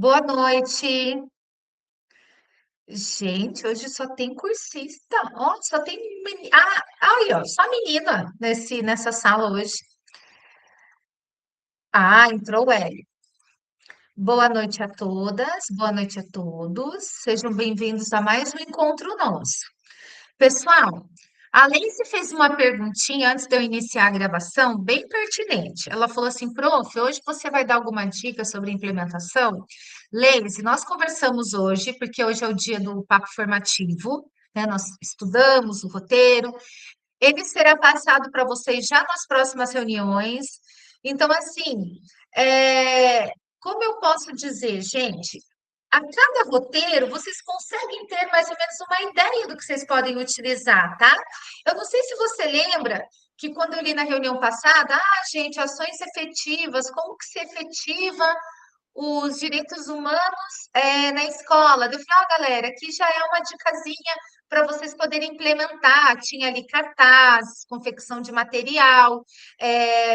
Boa noite. Gente, hoje só tem cursista. Ó, só tem aí, ó, só menina nessa sala hoje. Ah, entrou o Hélio. Boa noite a todas, boa noite a todos. Sejam bem-vindos a mais um encontro nosso. Pessoal, a Leice fez uma perguntinha antes de eu iniciar a gravação, bem pertinente. Ela falou assim, prof, hoje você vai dar alguma dica sobre implementação? Leice, nós conversamos hoje, porque hoje é o dia do papo formativo, né? Nós estudamos o roteiro, ele será passado para vocês já nas próximas reuniões. Então, assim, é, como eu posso dizer, gente, a cada roteiro vocês conseguem ter mais ou menos uma ideia do que vocês podem utilizar, tá? Eu não sei se você lembra que quando eu li na reunião passada, gente, ações efetivas, como que se efetiva os direitos humanos na escola. Eu falei, galera, aqui já é uma dicasinha para vocês poderem implementar. Tinha ali cartaz, confecção de material,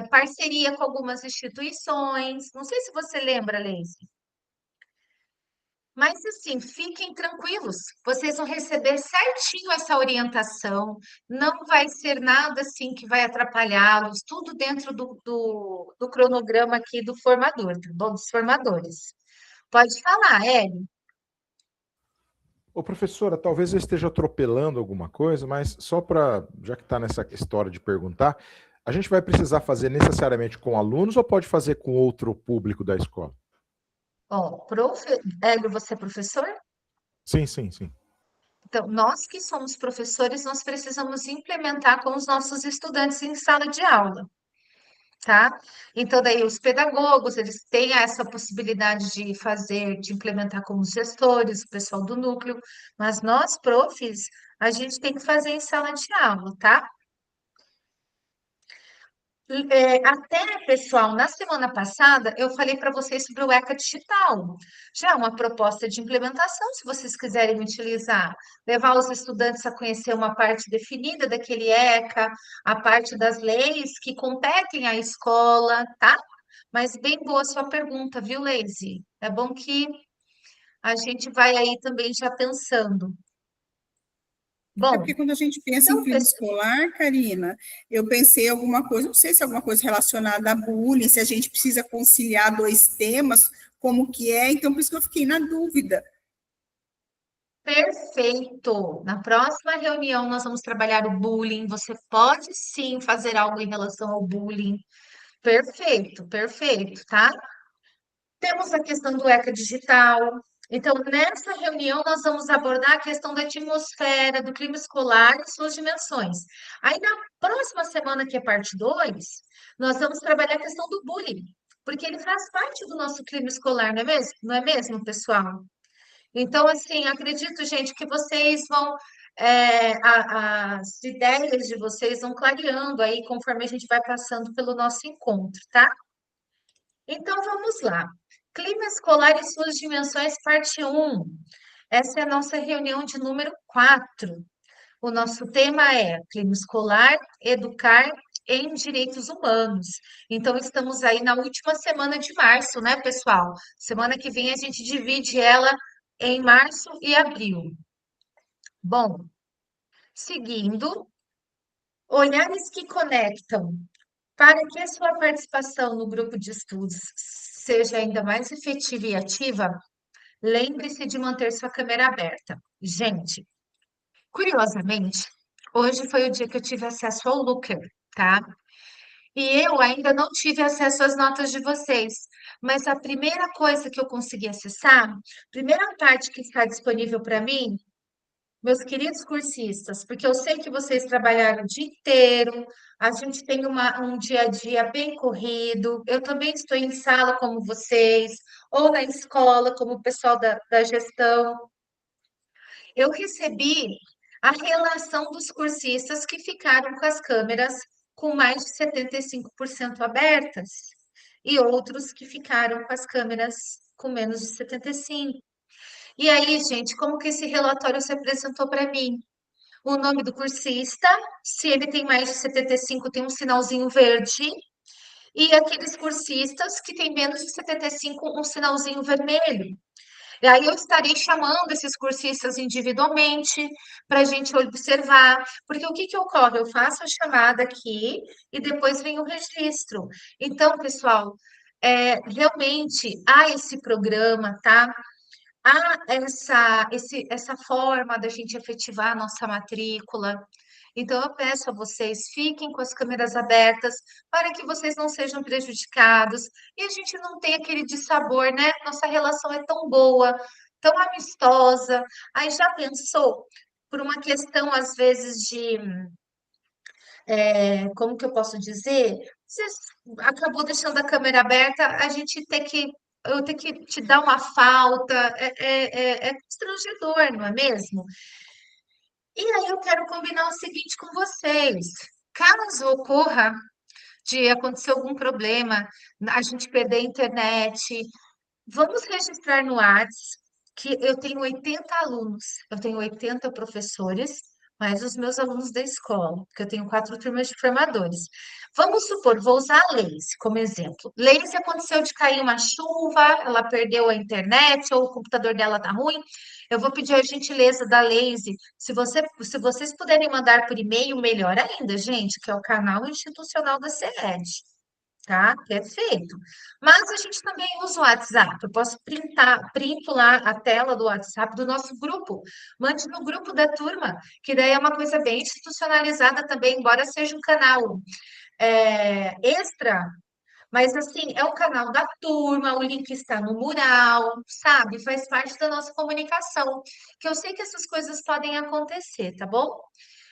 parceria com algumas instituições. Não sei se você lembra, Leise. Mas assim, fiquem tranquilos, vocês vão receber certinho essa orientação, não vai ser nada assim que vai atrapalhá-los, tudo dentro do cronograma aqui do formador, tá bom? Dos formadores. Pode falar, Hélio. Ô, professora, talvez eu esteja atropelando alguma coisa, mas só para, já que está nessa história de perguntar, a gente vai precisar fazer necessariamente com alunos ou pode fazer com outro público da escola? Ó, Hélio, você é professor? Sim, sim, sim. Então, nós que somos professores, nós precisamos implementar com os nossos estudantes em sala de aula. Tá? Então, daí os pedagogos, eles têm essa possibilidade de fazer, de implementar como os gestores, o pessoal do núcleo, mas nós, profs, a gente tem que fazer em sala de aula, tá? Até, pessoal, na semana passada eu falei para vocês sobre o ECA Digital. Já é uma proposta de implementação, se vocês quiserem utilizar, levar os estudantes a conhecer uma parte definida daquele ECA, a parte das leis que competem à escola, tá? Mas bem boa a sua pergunta, viu, Leise? É bom que a gente vai aí também já pensando. É Bom, porque quando a gente pensa em então, clima pessoal. escolar, Karina, eu pensei em alguma coisa, não sei se é alguma coisa relacionada a bullying, se a gente precisa conciliar dois temas, como que é, então por isso que eu fiquei na dúvida. Perfeito! Na próxima reunião, nós vamos trabalhar o bullying. Você pode sim fazer algo em relação ao bullying. Perfeito, perfeito, tá? Temos a questão do ECA digital. Então, nessa reunião, nós vamos abordar a questão da atmosfera, do clima escolar e suas dimensões. Aí, na próxima semana, que é parte 2, nós vamos trabalhar a questão do bullying, porque ele faz parte do nosso clima escolar, não é mesmo? Não é mesmo, pessoal? Então, assim, acredito, gente, que vocês vão, as ideias de vocês vão clareando aí conforme a gente vai passando pelo nosso encontro, tá? Então, vamos lá. Clima escolar e suas dimensões, parte um. Essa é a nossa reunião de número 4. O nosso tema é clima escolar, educar em direitos humanos. Então, estamos aí na última semana de março, né, pessoal? Semana que vem a gente divide ela em março e abril. Bom, seguindo, olhares que conectam. Para que a sua participação no grupo de estudos seja ainda mais efetiva e ativa, lembre-se de manter sua câmera aberta. Gente, curiosamente, hoje foi o dia que eu tive acesso ao Looker, tá? E eu ainda não tive acesso às notas de vocês, mas a primeira coisa que eu consegui acessar, primeira parte que está disponível para mim, meus queridos cursistas, porque eu sei que vocês trabalharam o dia inteiro, a gente tem um dia a dia bem corrido, eu também estou em sala como vocês, ou na escola como o pessoal da gestão. Eu recebi a relação dos cursistas que ficaram com as câmeras com mais de 75% abertas e outros que ficaram com as câmeras com menos de 75%. E aí, gente, como que esse relatório se apresentou para mim? O nome do cursista, se ele tem mais de 75, tem um sinalzinho verde. e aqueles cursistas que têm menos de 75, um sinalzinho vermelho. E aí eu estarei chamando esses cursistas individualmente para a gente observar, porque o que que ocorre? Eu faço a chamada aqui e depois vem o registro. Então, pessoal, realmente há esse programa, tá? Há essa forma da gente efetivar a nossa matrícula. Então, eu peço a vocês, fiquem com as câmeras abertas para que vocês não sejam prejudicados e a gente não tenha aquele dissabor, né? Nossa relação é tão boa, tão amistosa. Aí já pensou? Por uma questão, às vezes, como que eu posso dizer? Você acabou deixando a câmera aberta, eu ter que te dar uma falta, é constrangedor, não é mesmo? E aí eu quero combinar o seguinte com vocês. Caso ocorra de acontecer algum problema, a gente perder a internet, vamos registrar no Whats que eu tenho 80 alunos, eu tenho 80 professores, mais os meus alunos da escola, porque eu tenho 4 turmas de formadores. Vamos supor, vou usar a Leise como exemplo. Leise aconteceu de cair uma chuva, ela perdeu a internet, ou o computador dela tá ruim. Eu vou pedir a gentileza da Leise, se vocês puderem mandar por e-mail, melhor ainda, gente, que é o canal institucional da CED. Tá? Perfeito. Mas a gente também usa o WhatsApp. Eu posso printo lá a tela do WhatsApp do nosso grupo. Mande no grupo da turma, que daí é uma coisa bem institucionalizada também, embora seja um canal extra, mas assim, é o canal da turma, o link está no mural, sabe? Faz parte da nossa comunicação. Que eu sei que essas coisas podem acontecer, tá bom?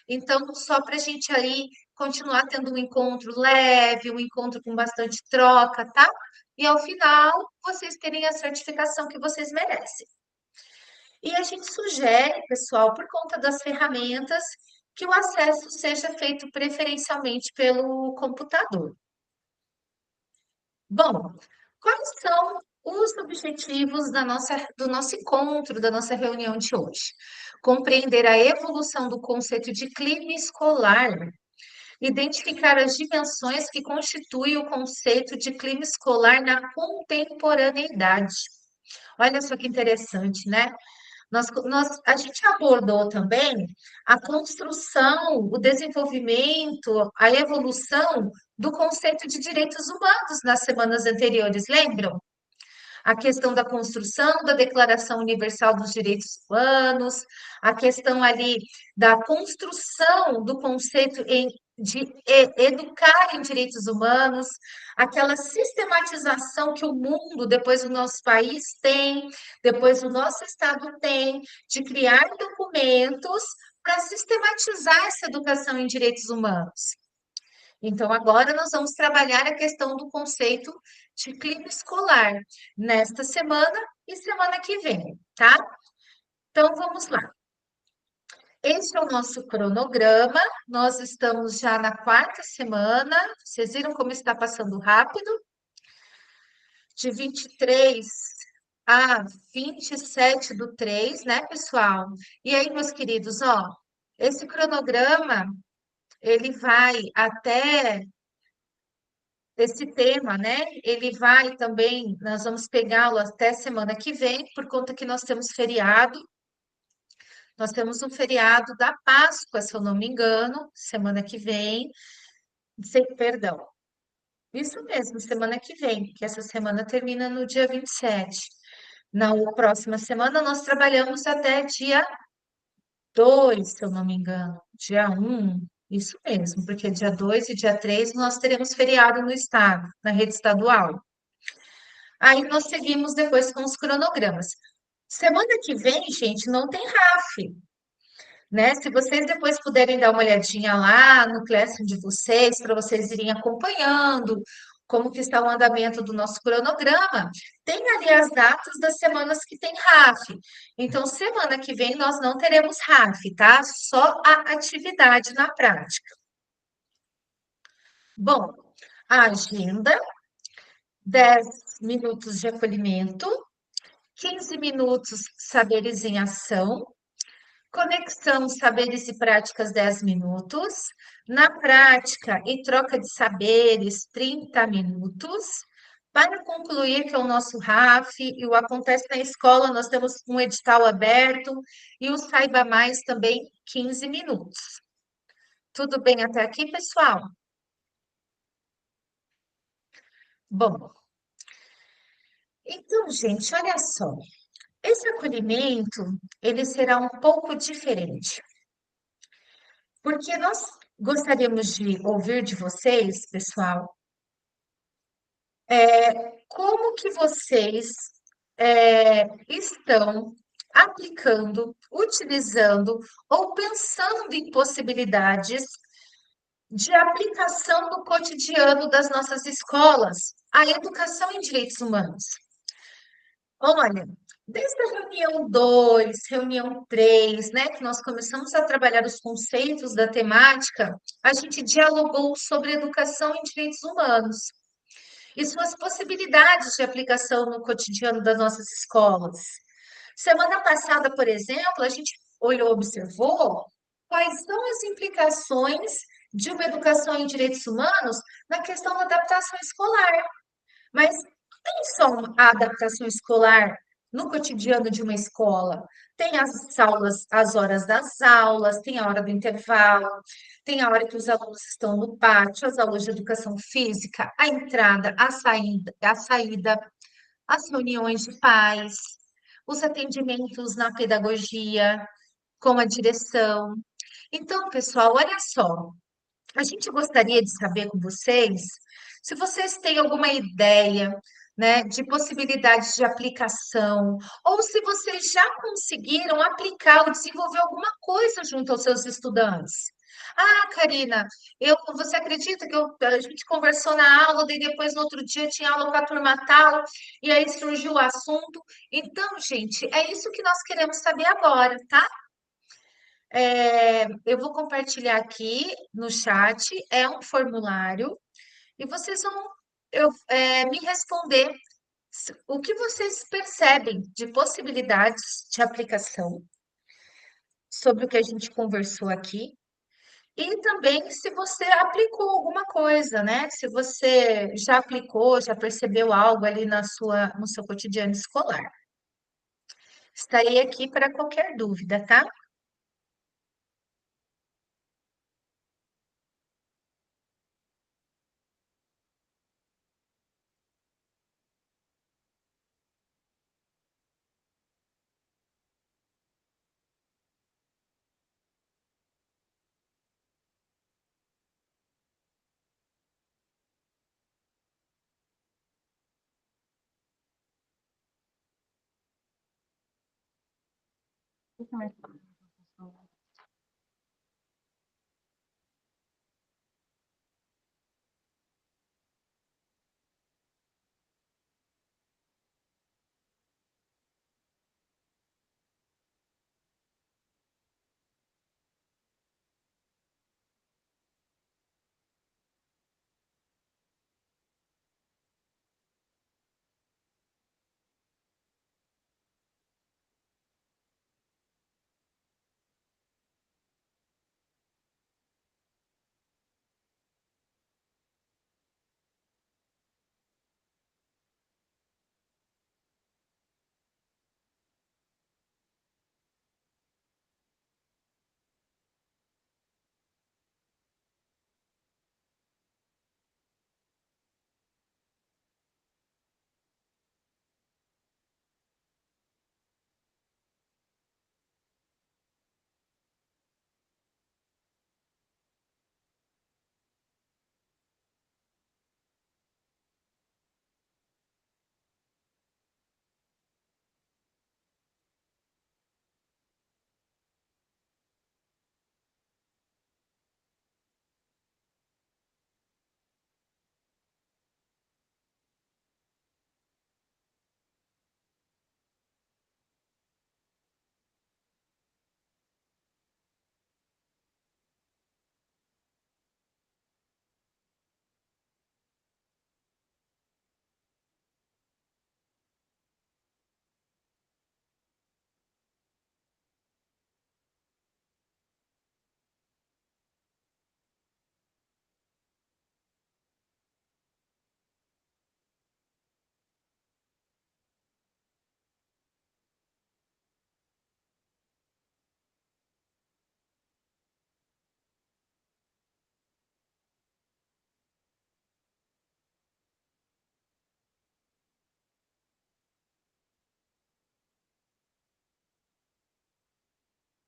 Então, só para a gente aí continuar tendo um encontro leve, um encontro com bastante troca, tá? E ao final, vocês terem a certificação que vocês merecem. E a gente sugere, pessoal, por conta das ferramentas, que o acesso seja feito preferencialmente pelo computador. Bom, quais são os objetivos do nosso encontro, da nossa reunião de hoje? Compreender a evolução do conceito de clima escolar, identificar as dimensões que constituem o conceito de clima escolar na contemporaneidade. Olha só que interessante, né? A gente abordou também a construção, o desenvolvimento, a evolução do conceito de direitos humanos nas semanas anteriores, lembram? A questão da construção da Declaração Universal dos Direitos Humanos, a questão ali da construção do conceito de educar em direitos humanos, aquela sistematização que o mundo, depois o nosso país tem, depois o nosso Estado tem, de criar documentos para sistematizar essa educação em direitos humanos. Então, agora nós vamos trabalhar a questão do conceito de clima escolar nesta semana e semana que vem, tá? Então, vamos lá. Esse é o nosso cronograma. Nós estamos já na 4ª semana. Vocês viram como está passando rápido? De 23 a 27/3, né, pessoal? E aí, meus queridos, ó, esse cronograma, ele vai até esse tema, né? Ele vai também, nós vamos pegá-lo até semana que vem, por conta que nós temos feriado. Nós temos um feriado da Páscoa, se eu não me engano, semana que vem. Perdão. Isso mesmo, semana que vem, que essa semana termina no dia 27. Na próxima semana, nós trabalhamos até dia 2, se eu não me engano. Dia 1, isso mesmo, porque dia 2 e dia 3 nós teremos feriado no estado, na rede estadual. Aí nós seguimos depois com os cronogramas. Semana que vem, gente, não tem RAF, né? Se vocês depois puderem dar uma olhadinha lá no Classroom de vocês, para vocês irem acompanhando como que está o andamento do nosso cronograma, tem ali as datas das semanas que tem RAF. Então, semana que vem nós não teremos RAF, tá? Só a atividade na prática. Bom, a agenda, 10 minutos de acolhimento, 15 minutos saberes em ação, Conexão, saberes e práticas, 10 minutos. Na prática e troca de saberes, 30 minutos. Para concluir, que é o nosso RAF, e o Acontece na Escola, nós temos um edital aberto, e o Saiba Mais também, 15 minutos. Tudo bem até aqui, pessoal? Bom, então, gente, olha só. Esse acolhimento, ele será um pouco diferente, porque nós gostaríamos de ouvir de vocês, pessoal, como que vocês estão aplicando, utilizando ou pensando em possibilidades de aplicação no cotidiano das nossas escolas, a educação em direitos humanos. Olha, desde a reunião 2, reunião 3, né, que nós começamos a trabalhar os conceitos da temática, a gente dialogou sobre educação em direitos humanos e suas possibilidades de aplicação no cotidiano das nossas escolas. Semana passada, por exemplo, a gente olhou, observou quais são as implicações de uma educação em direitos humanos na questão da adaptação escolar. Mas tem só a adaptação escolar no cotidiano de uma escola. Tem as aulas, as horas das aulas, tem a hora do intervalo, tem a hora que os alunos estão no pátio, as aulas de educação física, a entrada, a saída, as reuniões de pais, os atendimentos na pedagogia, com a direção. Então, pessoal, olha só, a gente gostaria de saber com vocês se vocês têm alguma ideia, né, de possibilidades de aplicação, ou se vocês já conseguiram aplicar ou desenvolver alguma coisa junto aos seus estudantes. Ah, Karina, você acredita que a gente conversou na aula, daí depois no outro dia tinha aula com a turma tal, e aí surgiu o assunto. Então, gente, é isso que nós queremos saber agora, tá? Eu vou compartilhar aqui no chat, é um formulário, e vocês vão me responder o que vocês percebem de possibilidades de aplicação sobre o que a gente conversou aqui, e também se você aplicou alguma coisa, né? Se você já aplicou, já percebeu algo ali no seu cotidiano escolar. Estarei aqui para qualquer dúvida, tá?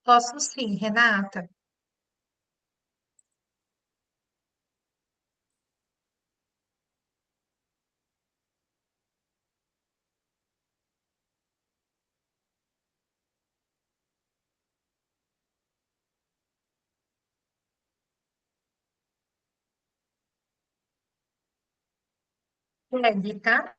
Posso sim, Renata. Segue, tá?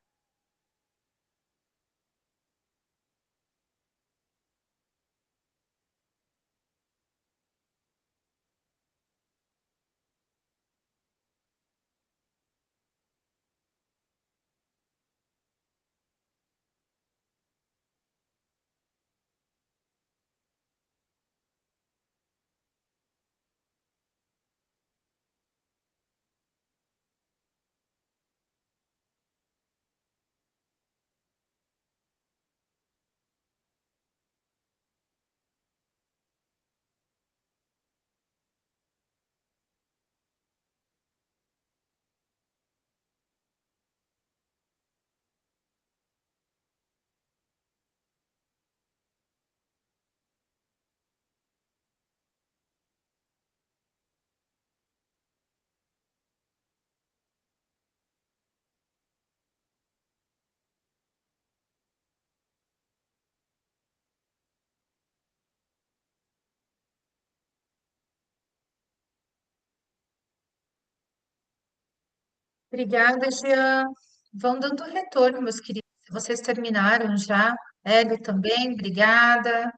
Obrigada, Jean. Vão dando retorno, meus queridos. Vocês terminaram já? Hélio também, obrigada.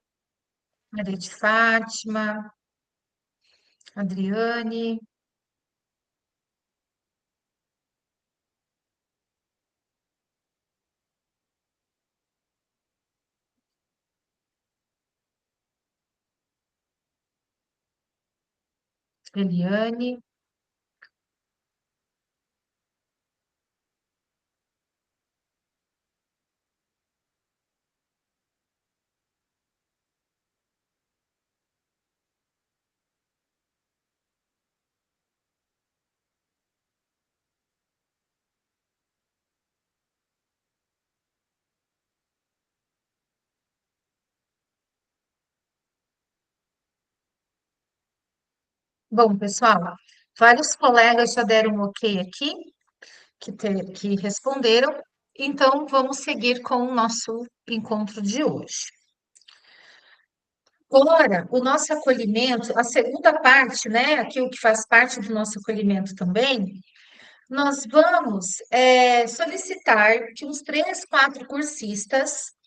Maria de Fátima, Adriane, Eliane. Bom, pessoal, vários colegas já deram um ok aqui, que responderam. Então, vamos seguir com o nosso encontro de hoje. Agora, o nosso acolhimento, a segunda parte, né, aquilo que faz parte do nosso acolhimento também, nós vamos solicitar que uns 3, 4 cursistas,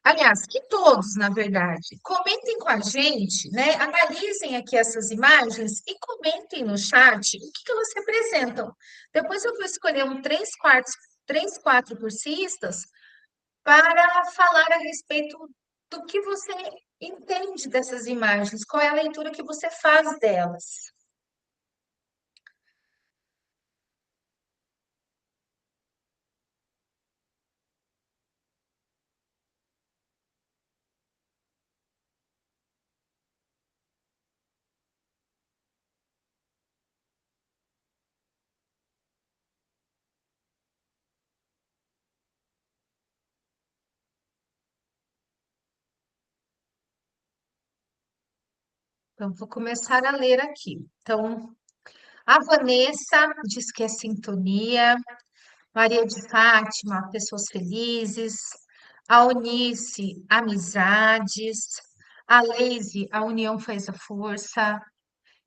aliás, que todos, na verdade, comentem com a gente, né? Analisem aqui essas imagens e comentem no chat o que elas representam. Depois eu vou escolher um 3, 4 cursistas para falar a respeito do que você entende dessas imagens, qual é a leitura que você faz delas. Então, vou começar a ler aqui. Então, a Vanessa diz que é sintonia. Maria de Fátima, pessoas felizes. A Eunice, amizades. A Leise, a união faz a força.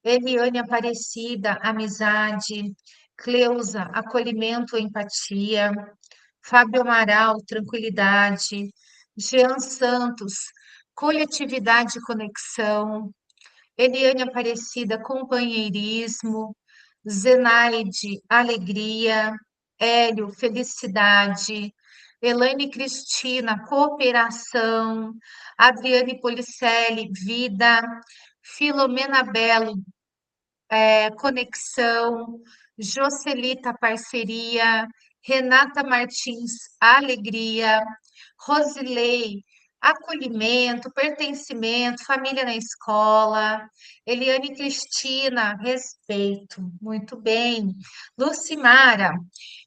Eliane Aparecida, amizade. Cleusa, acolhimento, empatia. Fábio Amaral, tranquilidade. Jean Santos, coletividade e conexão. Eliane Aparecida, companheirismo. Zenaide, alegria. Hélio, felicidade. Elaine Cristina, cooperação. Adriane Policelli, vida. Filomena Belo, conexão. Jocelita, parceria. Renata Martins, alegria. Rosilei, acolhimento, pertencimento, família na escola. Eliane Cristina, respeito. Muito bem. Lucimara,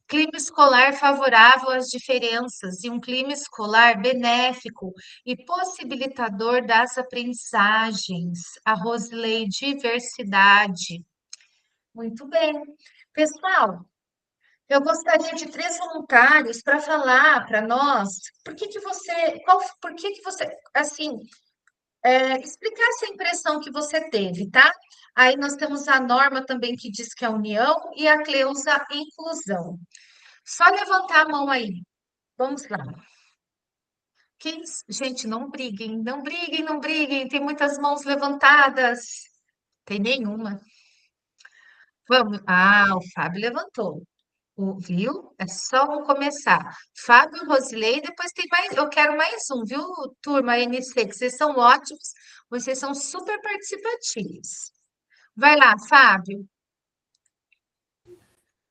clima escolar favorável às diferenças e um clima escolar benéfico e possibilitador das aprendizagens. A Rosilei, diversidade. Muito bem. Pessoal, eu gostaria de 3 voluntários para falar para nós por que que você, assim, explicasse a impressão que você teve, tá? Aí nós temos a Norma também que diz que é união e a Cleusa inclusão. Só levantar a mão aí. Vamos lá. Gente, não briguem, não briguem, não briguem. Tem muitas mãos levantadas. Tem nenhuma. Vamos. Ah, o Fábio levantou. Viu? É só um começar. Fábio, Rosilei, depois tem mais. Eu quero mais um, viu, turma NC, que vocês são ótimos, vocês são super participativos. Vai lá, Fábio.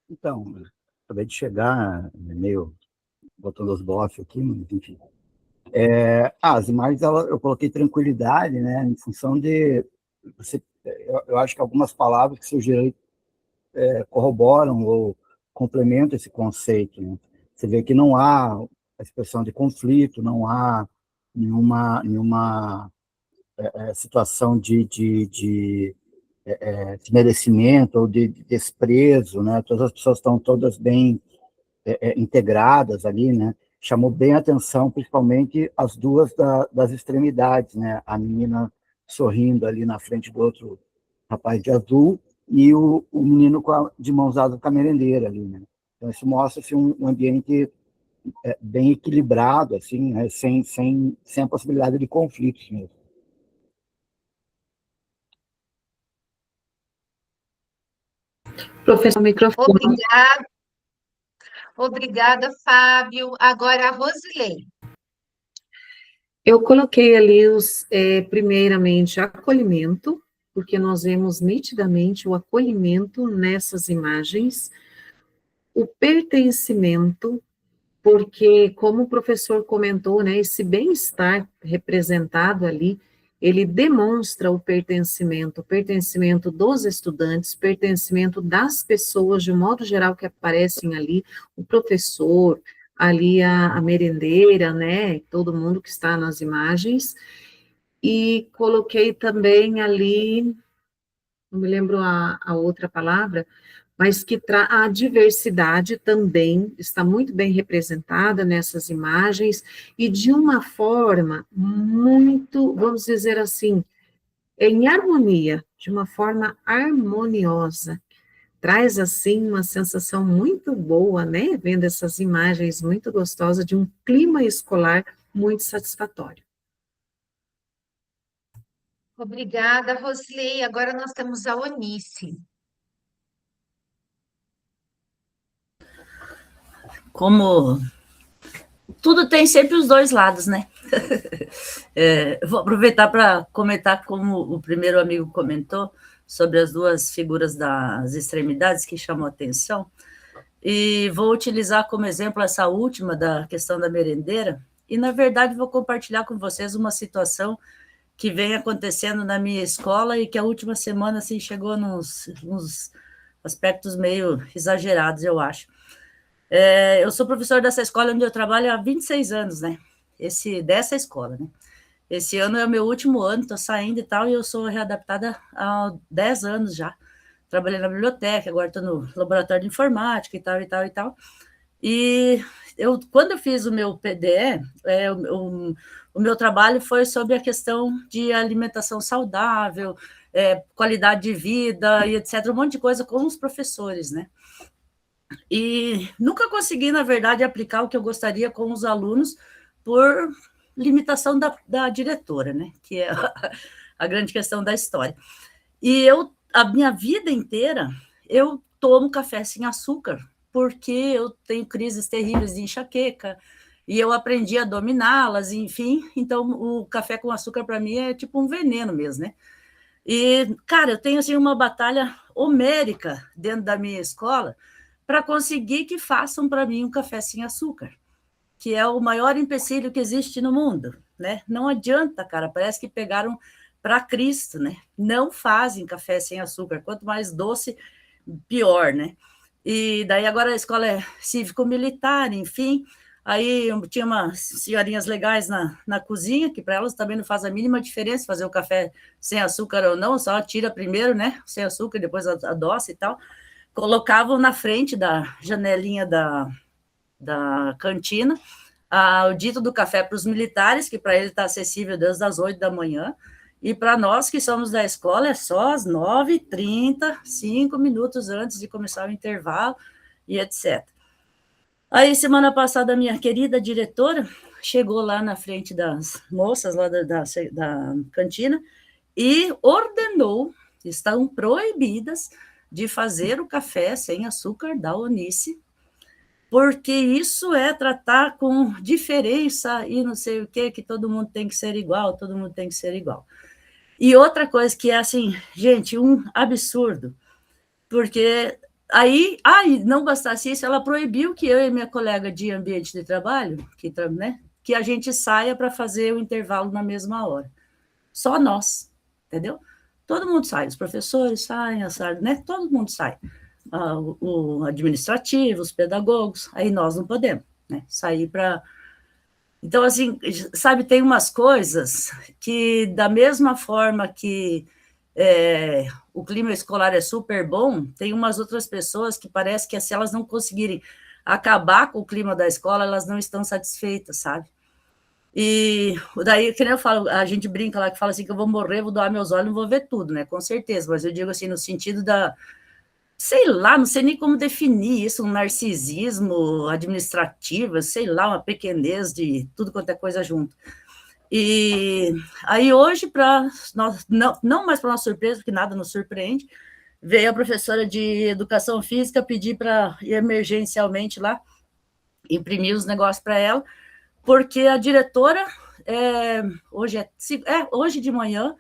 Então, acabei de chegar, meio botando os bofs aqui, mas enfim. As imagens eu coloquei tranquilidade, né, em função de eu acho que algumas palavras que surgiram corroboram ou complementam esse conceito, né? Você vê que não há a expressão de conflito, não há nenhuma situação de merecimento ou de desprezo, né? Todas as pessoas estão todas bem integradas ali, né? Chamou bem a atenção, principalmente as duas das extremidades, né? A menina sorrindo ali na frente do outro rapaz de azul e o menino de mãos dadas com a merendeira ali, né? Então isso mostra assim, um ambiente bem equilibrado, assim, né? sem a possibilidade de conflitos mesmo. Professor, microfone. Obrigada. Obrigada, Fábio. Agora a Rosilei. Eu coloquei ali primeiramente, acolhimento, porque nós vemos nitidamente o acolhimento nessas imagens, o pertencimento, porque, como o professor comentou, né, esse bem-estar representado ali, ele demonstra o pertencimento dos estudantes, pertencimento das pessoas, de um modo geral, que aparecem ali, o professor, ali a merendeira, né, todo mundo que está nas imagens, e coloquei também ali, não me lembro a outra palavra, mas que a diversidade também está muito bem representada nessas imagens, e de uma forma muito, vamos dizer assim, em harmonia, de uma forma harmoniosa. Traz, assim, uma sensação muito boa, né? Vendo essas imagens muito gostosas, de um clima escolar muito satisfatório. Obrigada, Rosilei. Agora nós temos a Onice. Como tudo tem sempre os dois lados, né? Vou aproveitar para comentar como o primeiro amigo comentou sobre as duas figuras das extremidades que chamou a atenção, e vou utilizar como exemplo essa última da questão da merendeira, e na verdade vou compartilhar com vocês uma situação que vem acontecendo na minha escola e que a última semana assim, chegou nos aspectos meio exagerados, eu acho. Eu sou professor dessa escola onde eu trabalho há 26 anos, né? Dessa escola, né? Esse ano é o meu último ano, estou saindo e tal, e eu sou readaptada há 10 anos já. Trabalhei na biblioteca, agora estou no laboratório de informática e tal, e tal, e tal. E quando eu fiz o meu PDE, o meu trabalho foi sobre a questão de alimentação saudável, qualidade de vida e etc., um monte de coisa com os professores, né? E nunca consegui, na verdade, aplicar o que eu gostaria com os alunos por limitação da diretora, né? Que é a grande questão da história. E a minha vida inteira, eu tomo café sem açúcar, porque eu tenho crises terríveis de enxaqueca, e eu aprendi a dominá-las, enfim, então o café com açúcar para mim é tipo um veneno mesmo, né? E, cara, eu tenho assim uma batalha homérica dentro da minha escola para conseguir que façam para mim um café sem açúcar, que é o maior empecilho que existe no mundo, né? Não adianta, cara, parece que pegaram para Cristo, né? Não fazem café sem açúcar, quanto mais doce, pior, né? E daí agora a escola é cívico-militar, enfim, aí tinha umas senhorinhas legais na cozinha, que para elas também não faz a mínima diferença fazer o café sem açúcar ou não, só tira primeiro, né, sem açúcar, depois adoça e tal, colocavam na frente da janelinha da cantina o dito do café para os militares, que para ele está acessível desde as 8 da manhã, e para nós que somos da escola é só às 9h30, 5 minutos antes de começar o intervalo e etc. Aí, semana passada, a minha querida diretora chegou lá na frente das moças lá da cantina e ordenou, estão proibidas de fazer o café sem açúcar da Unice, porque isso é tratar com diferença e não sei o quê, que todo mundo tem que ser igual, todo mundo tem que ser igual. E outra coisa que é assim, gente, um absurdo, porque aí, não bastasse isso, ela proibiu que eu e minha colega de ambiente de trabalho, que a gente saia para fazer o intervalo na mesma hora. Só nós, entendeu? Todo mundo sai, os professores saem, né? Todo mundo sai. O administrativo, os pedagogos, aí nós não podemos, né? Sair para... Então, assim, sabe, tem umas coisas que, da mesma forma que o clima escolar é super bom, tem umas outras pessoas que parece que se elas não conseguirem acabar com o clima da escola, elas não estão satisfeitas, sabe? E daí, que nem eu falo, a gente brinca lá que fala assim que eu vou morrer, vou doar meus olhos, não vou ver tudo, né? Com certeza, mas eu digo assim, no sentido sei lá, não sei nem como definir isso, um narcisismo administrativo, sei lá, uma pequenez de tudo quanto é coisa junto. E aí hoje, não mais para nossa surpresa, porque nada nos surpreende, veio a professora de educação física pedir para ir emergencialmente lá, imprimir os negócios para ela, porque a diretora, hoje de manhã,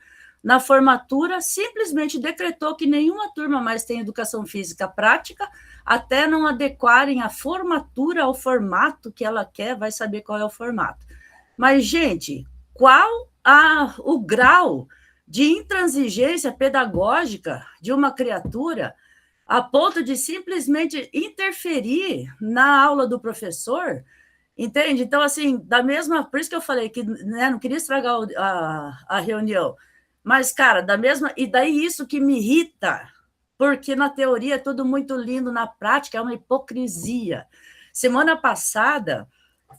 na formatura, simplesmente decretou que nenhuma turma mais tem educação física prática, até não adequarem a formatura ao formato que ela quer, vai saber qual é o formato. Mas, gente, qual o grau de intransigência pedagógica de uma criatura a ponto de simplesmente interferir na aula do professor? Entende? Então, assim, por isso que eu falei que, né, não queria estragar a reunião, mas, cara, e daí isso que me irrita, porque na teoria é tudo muito lindo, na prática é uma hipocrisia. Semana passada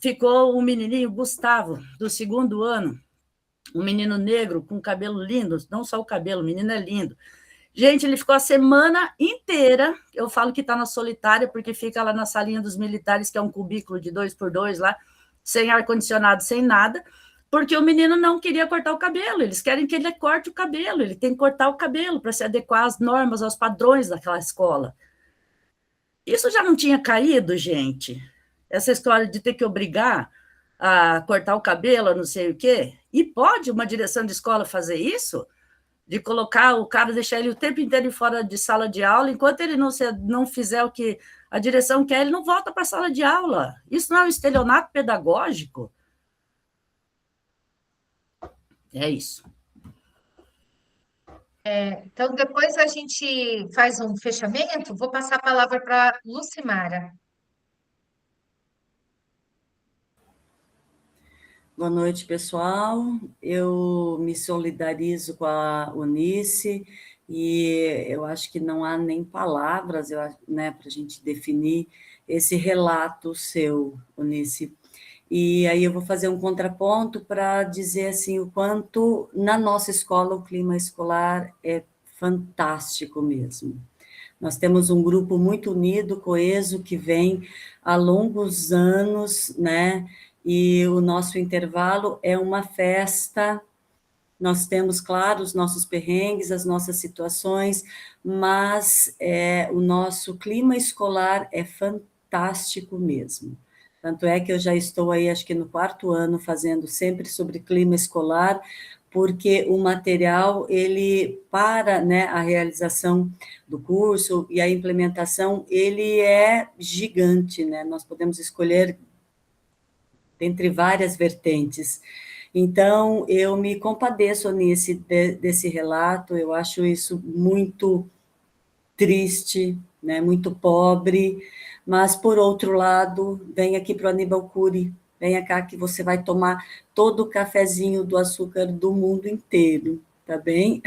ficou um menininho, Gustavo, do 2º ano, um menino negro com cabelo lindo, não só o cabelo, o menino é lindo. Gente, ele ficou a semana inteira, eu falo que está na solitária, porque fica lá na salinha dos militares, que é um cubículo de 2x2 lá, sem ar-condicionado, sem nada, porque o menino não queria cortar o cabelo, eles querem que ele corte o cabelo, ele tem que cortar o cabelo para se adequar às normas, aos padrões daquela escola. Isso já não tinha caído, gente? Essa história de ter que obrigar a cortar o cabelo, não sei o quê? E pode uma direção de escola fazer isso? De colocar o cara, deixar ele o tempo inteiro fora de sala de aula, enquanto ele não fizer o que a direção quer, ele não volta para a sala de aula. Isso não é um estelionato pedagógico? É isso. Então, depois a gente faz um fechamento. Vou passar a palavra para Lucimara. Boa noite, pessoal. Eu me solidarizo com a Unice e eu acho que não há nem palavras, né, para a gente definir esse relato seu, Unice. E aí eu vou fazer um contraponto para dizer assim o quanto na nossa escola o clima escolar é fantástico mesmo. Nós temos um grupo muito unido, coeso, que vem há longos anos, né? E o nosso intervalo é uma festa. Nós temos, claro, os nossos perrengues, as nossas situações, mas o nosso clima escolar é fantástico mesmo. Tanto é que eu já estou aí, acho que no 4º ano, fazendo sempre sobre clima escolar, porque o material, ele, para, né, a realização do curso e a implementação, ele é gigante, né? Nós podemos escolher dentre várias vertentes. Então, eu me compadeço desse relato, eu acho isso muito triste, né, muito pobre, mas, por outro lado, vem aqui para o Aníbal Cury, vem cá que você vai tomar todo o cafezinho do açúcar do mundo inteiro, tá bem?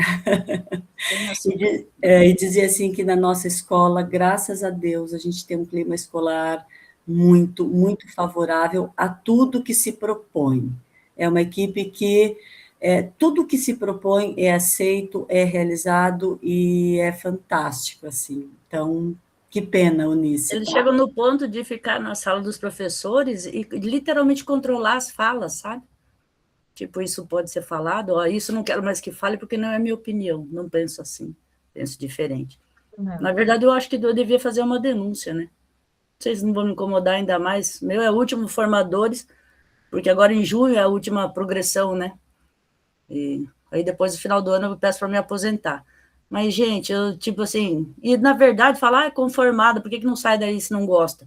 E dizer assim que na nossa escola, graças a Deus, a gente tem um clima escolar muito, muito favorável a tudo que se propõe. É uma equipe que tudo que se propõe é aceito, é realizado e é fantástico, assim. Então, que pena, Eunice. Eles chegam no ponto de ficar na sala dos professores e literalmente controlar as falas, sabe? Tipo, isso pode ser falado, ó, isso não quero mais que fale porque não é minha opinião, não penso assim, penso diferente. Não. Na verdade, eu acho que eu devia fazer uma denúncia, né? Vocês não vão me incomodar ainda mais. Meu é o último formadores, porque agora em junho é a última progressão, né? E aí depois, no final do ano, eu peço para me aposentar. Mas, gente, eu, tipo assim... E, na verdade, falar, é conformada, por que não sai daí se não gosta?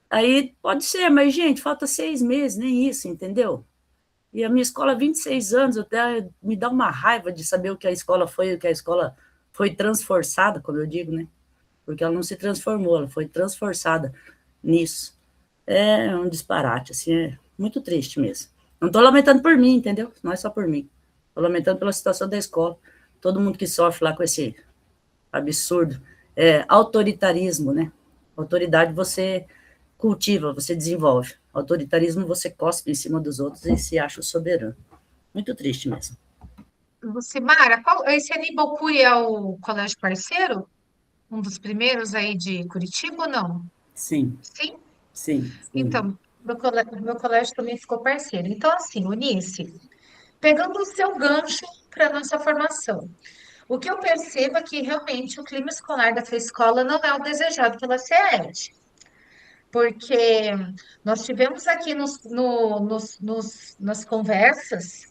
Aí, pode ser, mas, gente, falta 6 meses, nem isso, entendeu? E a minha escola, 26 anos, até me dá uma raiva de saber o que a escola foi transforçada, como eu digo, né? Porque ela não se transformou, ela foi transforçada nisso. É um disparate, assim, é muito triste mesmo. Não estou lamentando por mim, entendeu? Não é só por mim. Estou lamentando pela situação da escola. Todo mundo que sofre lá com esse absurdo. Autoritarismo, né? Autoridade você cultiva, você desenvolve. Autoritarismo você cospe em cima dos outros e se acha o soberano. Muito triste mesmo. Lucimara, esse Aníbal Cury é o colégio parceiro? Um dos primeiros aí de Curitiba ou não? Sim. Sim? Sim. Então, meu colégio também ficou parceiro. Então, assim, Eunice, pegando o seu gancho para a nossa formação, o que eu percebo é que realmente o clima escolar da sua escola não é o desejado pela SEAD. Porque nós tivemos aqui nas conversas,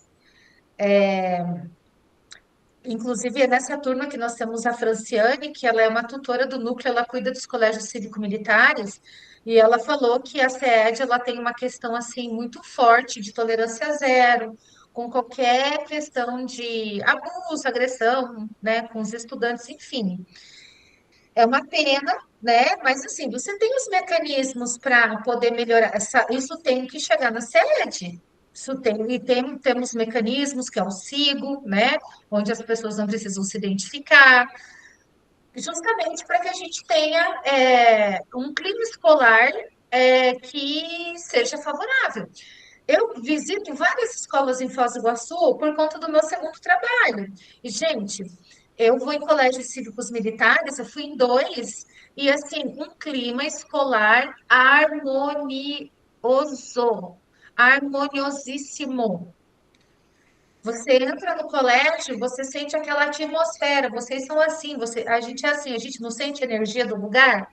inclusive é nessa turma que nós temos a Franciane, que ela é uma tutora do núcleo, ela cuida dos colégios cívico-militares, e ela falou que a SEAD ela tem uma questão assim muito forte de tolerância zero, com qualquer questão de abuso, agressão, né, com os estudantes, enfim. É uma pena, né? Mas assim, você tem os mecanismos para poder melhorar. Isso tem que chegar na sede. Isso tem, temos mecanismos que é o SIGO, né? Onde as pessoas não precisam se identificar, justamente para que a gente tenha um clima escolar que seja favorável. Eu visito várias escolas em Foz do Iguaçu por conta do meu segundo trabalho. E, gente, eu vou em colégios cívicos militares, eu fui em 2, e, assim, um clima escolar harmoniosíssimo. Você entra no colégio, você sente aquela atmosfera, vocês são assim, a gente é assim, a gente não sente a energia do lugar.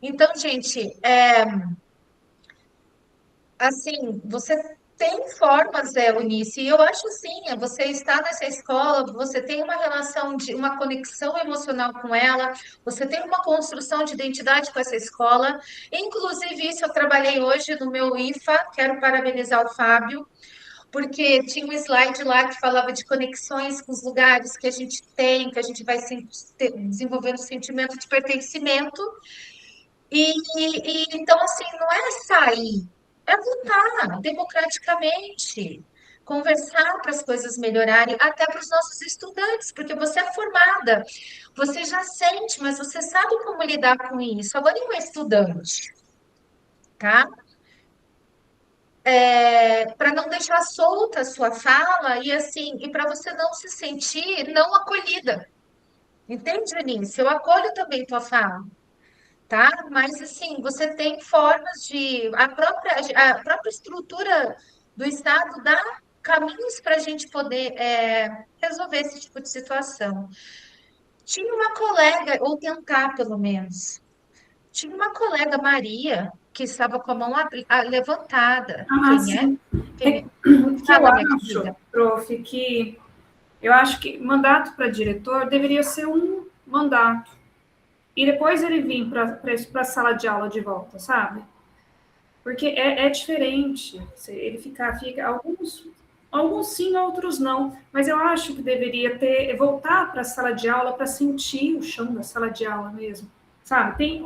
Então, gente, assim, você tem formas, Eunice, e eu acho assim, você está nessa escola, você tem uma relação de uma conexão emocional com ela, você tem uma construção de identidade com essa escola. Inclusive, isso eu trabalhei hoje no meu IFA, quero parabenizar o Fábio, porque tinha um slide lá que falava de conexões com os lugares que a gente tem, que a gente vai desenvolvendo sentimento de pertencimento. Então, assim, não é sair, é lutar democraticamente, conversar para as coisas melhorarem, até para os nossos estudantes, porque você é formada, você já sente, mas você sabe como lidar com isso. Agora, e um estudante, tá? Para não deixar solta a sua fala e assim, e para você não se sentir não acolhida. Entende, Janice? Eu acolho também tua fala, tá? Mas assim, você tem formas de a própria estrutura do Estado dá caminhos para a gente poder resolver esse tipo de situação. Tinha uma colega, ou tentar pelo menos, tinha uma colega Maria que estava com a mão levantada. Quem é? Sim. Fala, minha Eu acho, querida. prof, que eu acho que mandato para diretor deveria ser um mandato. E depois ele vir para a sala de aula de volta, sabe? Porque é diferente. Ele fica alguns sim, outros não. Mas eu acho que deveria voltar para a sala de aula para sentir o chão da sala de aula mesmo. Sabe?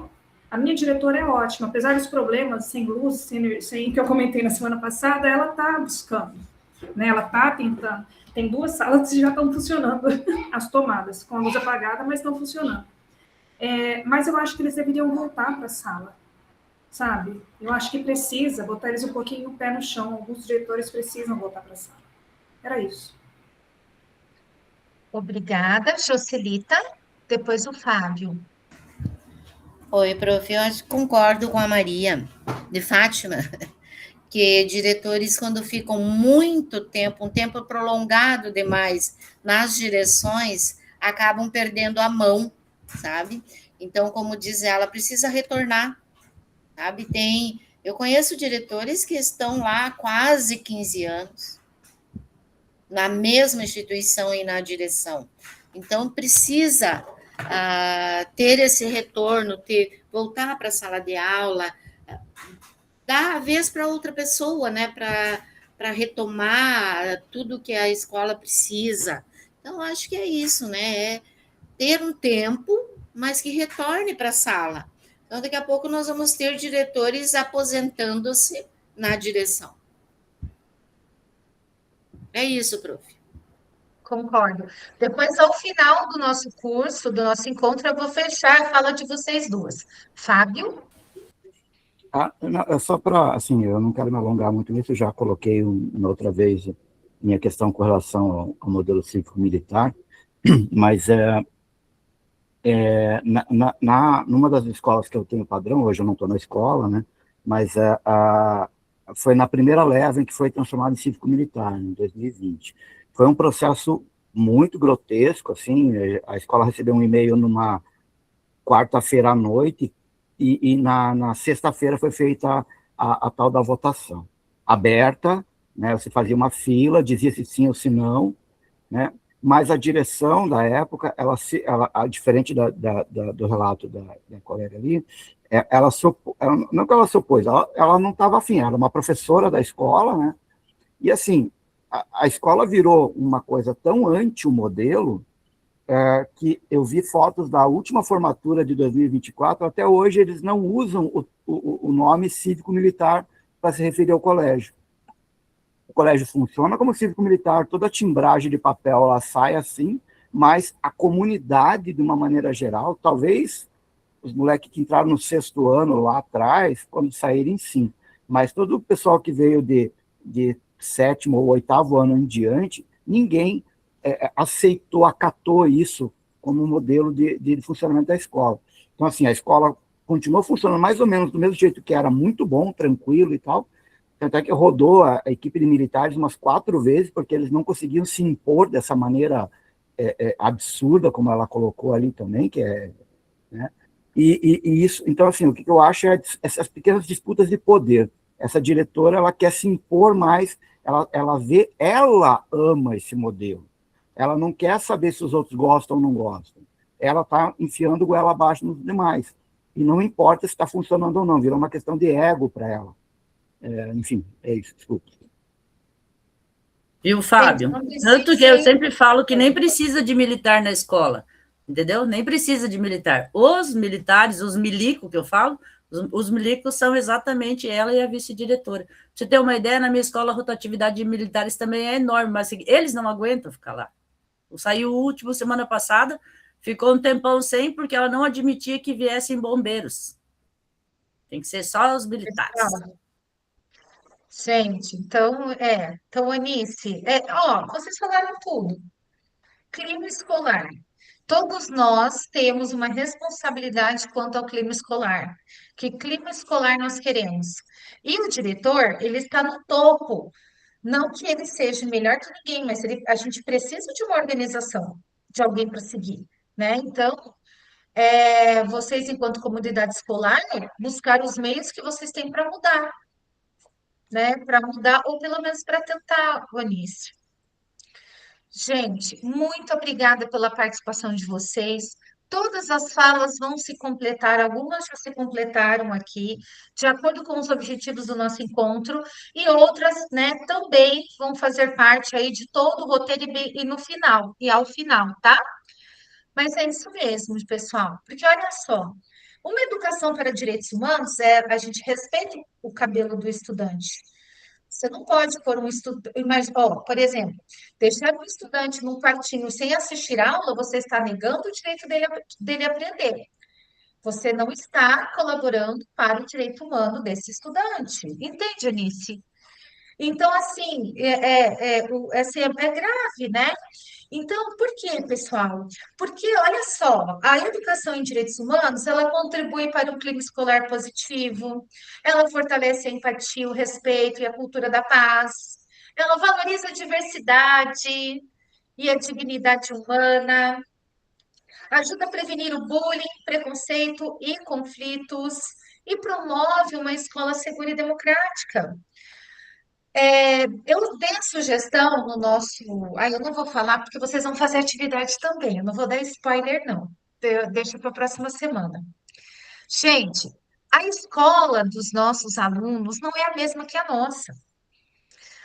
A minha diretora é ótima, apesar dos problemas sem luz, sem que eu comentei na semana passada, ela está buscando, né? Ela está tentando. Tem 2 salas que já estão funcionando, as tomadas, com a luz apagada, mas estão funcionando. Mas eu acho que eles deveriam voltar para a sala, sabe? Eu acho que precisa botar eles um pouquinho o pé no chão. Alguns diretores precisam voltar para a sala. Era isso. Obrigada, Jocelita. Depois o Fábio. Oi, prof, eu acho que concordo com a Maria de Fátima, que diretores, quando ficam muito tempo, um tempo prolongado demais nas direções, acabam perdendo a mão, sabe? Então, como diz ela, precisa retornar, sabe? Eu conheço diretores que estão lá há quase 15 anos, na mesma instituição e na direção. Então, precisa ter esse retorno, voltar para a sala de aula, dar a vez para outra pessoa, né, para retomar tudo que a escola precisa. Então, acho que é isso, né, é ter um tempo, mas que retorne para a sala. Então, daqui a pouco nós vamos ter diretores aposentando-se na direção. É isso, prof. Concordo. Depois, ao final do nosso curso, do nosso encontro, eu vou fechar a fala de vocês duas. Fábio? Não, é só para, assim, eu não quero me alongar muito nisso, eu já coloquei uma outra vez minha questão com relação ao modelo cívico-militar, mas numa das escolas que eu tenho padrão, hoje eu não estou na escola, né, mas foi na primeira leva em que foi transformado em cívico-militar, em 2020. Foi um processo muito grotesco, assim, a escola recebeu um e-mail numa quarta-feira à noite, e na sexta-feira foi feita a tal da votação. Aberta, né, você fazia uma fila, dizia se sim ou se não, né, mas a direção da época, ela diferente do relato da colega ali, não que ela se opôs, ela não estava afim, era uma professora da escola, né, e assim, a escola virou uma coisa tão anti o modelo, que eu vi fotos da última formatura de 2024, até hoje eles não usam o nome cívico-militar para se referir ao colégio. O colégio funciona como cívico-militar, toda a timbragem de papel lá sai assim, mas a comunidade, de uma maneira geral, talvez os moleques que entraram no 6º ano lá atrás, quando saírem, sim, mas todo o pessoal que veio de 7º ou 8º ano em diante, ninguém aceitou, acatou isso como modelo de funcionamento da escola. Então, assim, a escola continuou funcionando mais ou menos do mesmo jeito que era, muito bom, tranquilo e tal, tanto é que rodou a equipe de militares umas 4 vezes, porque eles não conseguiam se impor dessa maneira absurda, como ela colocou ali também, que é... Né? E isso, então, assim, o que eu acho é essas pequenas disputas de poder. Essa diretora, ela quer se impor mais, ela ama esse modelo. Ela não quer saber se os outros gostam ou não gostam. Ela está enfiando goela abaixo nos demais. E não importa se está funcionando ou não, virou uma questão de ego para ela. Enfim, é isso, desculpa. Viu, Fábio? Tanto que eu sempre falo que nem precisa de militar na escola, entendeu? Nem precisa de militar. Os militares, os milicos que eu falo, os milicos são exatamente ela e a vice-diretora. Pra você ter uma ideia, na minha escola a rotatividade de militares também é enorme, mas eles não aguentam ficar lá. Saiu o último semana passada, ficou um tempão sem, porque ela não admitia que viessem bombeiros. Tem que ser só os militares. Gente, então, Anice, vocês falaram tudo. Clima escolar. Todos nós temos uma responsabilidade quanto ao clima escolar. Que clima escolar nós queremos? E o diretor, ele está no topo. Não que ele seja melhor que ninguém, mas a gente precisa de uma organização, de alguém para seguir, né? Então, vocês, enquanto comunidade escolar, buscar os meios que vocês têm para mudar, né? Para mudar, ou pelo menos para tentar, Onísio. Gente, muito obrigada pela participação de vocês. Todas as falas vão se completar, algumas já se completaram aqui, de acordo com os objetivos do nosso encontro, e outras, né, também vão fazer parte aí de todo o roteiro e no final, e ao final, tá? Mas é isso mesmo, pessoal, porque olha só, uma educação para direitos humanos é a gente respeita o cabelo do estudante. Você não pode pôr um estudante, por exemplo, deixar um estudante num quartinho sem assistir aula, você está negando o direito dele aprender. Você não está colaborando para o direito humano desse estudante. Entende, Anice? Então, assim, é grave, né? Então, por quê, pessoal? Porque, olha só, a educação em direitos humanos, ela contribui para um clima escolar positivo, ela fortalece a empatia, o respeito e a cultura da paz, ela valoriza a diversidade e a dignidade humana, ajuda a prevenir o bullying, preconceito e conflitos, e promove uma escola segura e democrática. Eu dei sugestão no nosso. Eu não vou falar porque vocês vão fazer atividade também. Eu não vou dar spoiler, não. Deixa para a próxima semana. Gente, a escola dos nossos alunos não é a mesma que a nossa.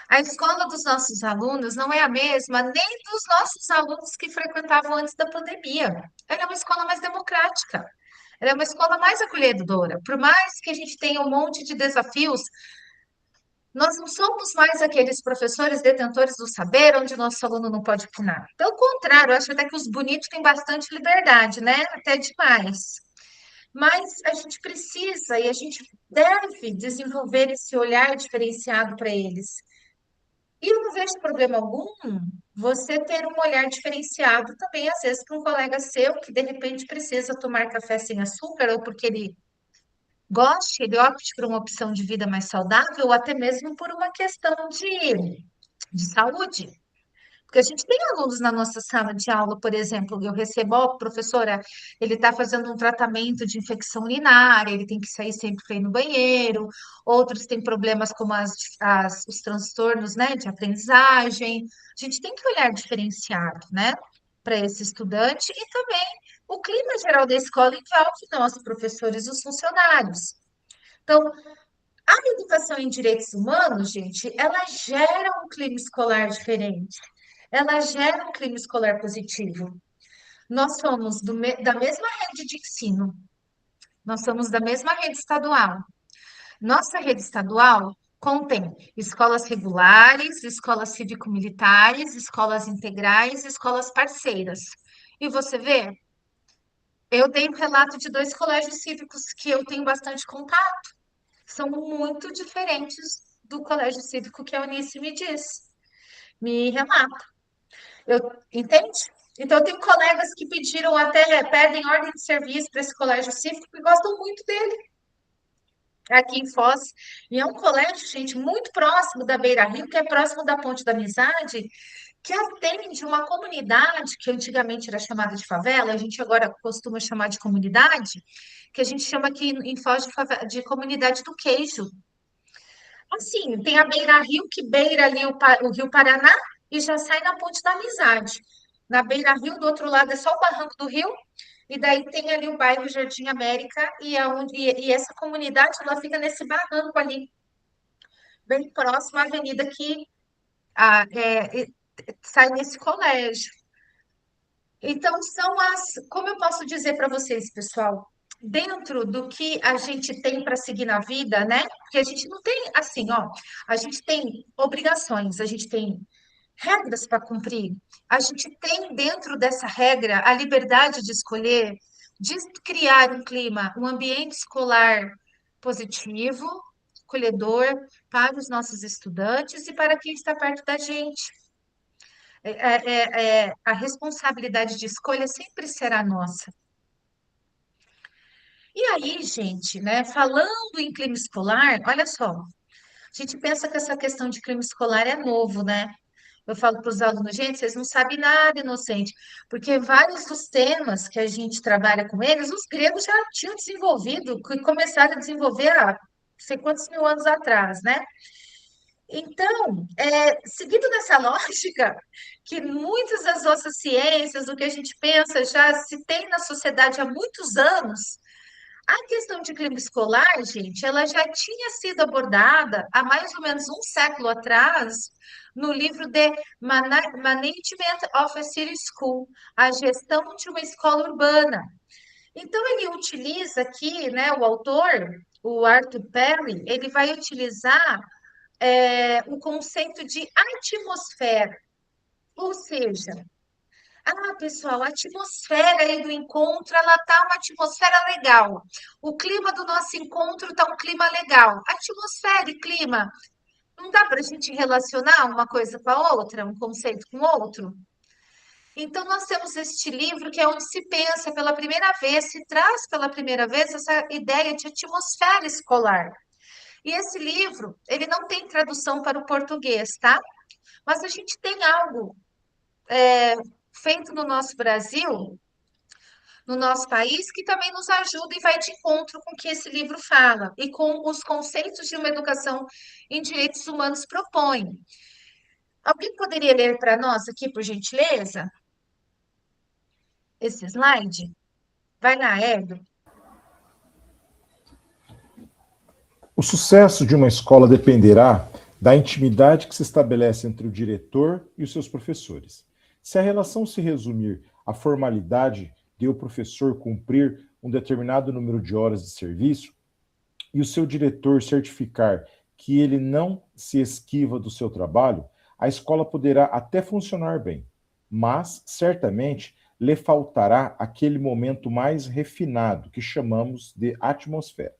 A escola dos nossos alunos não é a mesma nem dos nossos alunos que frequentavam antes da pandemia. Ela é uma escola mais democrática. Ela é uma escola mais acolhedora. Por mais que a gente tenha um monte de desafios, nós não somos mais aqueles professores detentores do saber, onde nosso aluno não pode opinar. Pelo contrário, eu acho até que os bonitos têm bastante liberdade, né? Até demais. Mas a gente precisa e a gente deve desenvolver esse olhar diferenciado para eles. E eu não vejo problema algum você ter um olhar diferenciado também, às vezes, para um colega seu que de repente precisa tomar café sem açúcar, ou porque ele goste, ele opte por uma opção de vida mais saudável, ou até mesmo por uma questão de saúde. Porque a gente tem alunos na nossa sala de aula, por exemplo, eu recebo, professora, ele está fazendo um tratamento de infecção urinária, ele tem que sair sempre para ir no banheiro, outros têm problemas como os transtornos, né, de aprendizagem. A gente tem que olhar diferenciado, né, para esse estudante e também o clima geral da escola envolve nós, professores e os funcionários. Então, a educação em direitos humanos, gente, ela gera um clima escolar diferente. Ela gera um clima escolar positivo. Nós somos da mesma rede de ensino, nós somos da mesma rede estadual. Nossa rede estadual contém escolas regulares, escolas cívico-militares, escolas integrais, escolas parceiras. E você vê, eu dei um relato de 2 colégios cívicos que eu tenho bastante contato. São muito diferentes do colégio cívico que a Eunice me diz, me relata. Entende? Então, eu tenho colegas que pedem ordem de serviço para esse colégio cívico e gostam muito dele, aqui em Foz. E é um colégio, gente, muito próximo da Beira Rio, que é próximo da Ponte da Amizade, que atende uma comunidade que antigamente era chamada de favela, a gente agora costuma chamar de comunidade, que a gente chama aqui em Foz de comunidade do queijo. Assim, tem a Beira Rio, que beira ali o Rio Paraná e já sai na Ponte da Amizade. Na Beira Rio, do outro lado, é só o Barranco do Rio, e daí tem ali o bairro Jardim América, e essa comunidade ela fica nesse barranco ali, bem próximo à avenida que sai nesse colégio. Então, como eu posso dizer para vocês, pessoal, dentro do que a gente tem para seguir na vida, né? Porque a gente não tem assim, ó, a gente tem obrigações, a gente tem regras para cumprir, a gente tem dentro dessa regra a liberdade de escolher, de criar um clima, um ambiente escolar positivo, acolhedor para os nossos estudantes e para quem está perto da gente. A responsabilidade de escolha sempre será nossa. E aí, gente, né, falando em clima escolar, olha só, a gente pensa que essa questão de clima escolar é novo, né? Eu falo para os alunos, gente, vocês não sabem nada, inocente, porque vários dos temas que a gente trabalha com eles, os gregos já tinham desenvolvido, que começaram a desenvolver há não sei quantos mil anos atrás, né? Então, seguindo nessa lógica, que muitas das nossas ciências, o que a gente pensa, já se tem na sociedade há muitos anos, a questão de clima escolar, gente, ela já tinha sido abordada há mais ou menos um século atrás, no livro The Management of a City School, a gestão de uma escola urbana. Então, ele utiliza aqui, né, o autor, o Arthur Perry, ele vai utilizar o conceito de atmosfera, ou seja, pessoal, a atmosfera aí do encontro, ela tá uma atmosfera legal. O clima do nosso encontro tá um clima legal. Atmosfera e clima, não dá para a gente relacionar uma coisa com a outra, um conceito com o outro? Então, nós temos este livro que é onde se pensa pela primeira vez, se traz pela primeira vez essa ideia de atmosfera escolar. E esse livro, ele não tem tradução para o português, tá? Mas a gente tem algo feito no nosso Brasil, no nosso país, que também nos ajuda e vai de encontro com o que esse livro fala e com os conceitos de uma educação em direitos humanos propõe. Alguém poderia ler para nós aqui, por gentileza, esse slide? Vai lá, Hélio. O sucesso de uma escola dependerá da intimidade que se estabelece entre o diretor e os seus professores. Se a relação se resumir à formalidade de o professor cumprir um determinado número de horas de serviço e o seu diretor certificar que ele não se esquiva do seu trabalho, a escola poderá até funcionar bem, mas certamente lhe faltará aquele momento mais refinado que chamamos de atmosfera.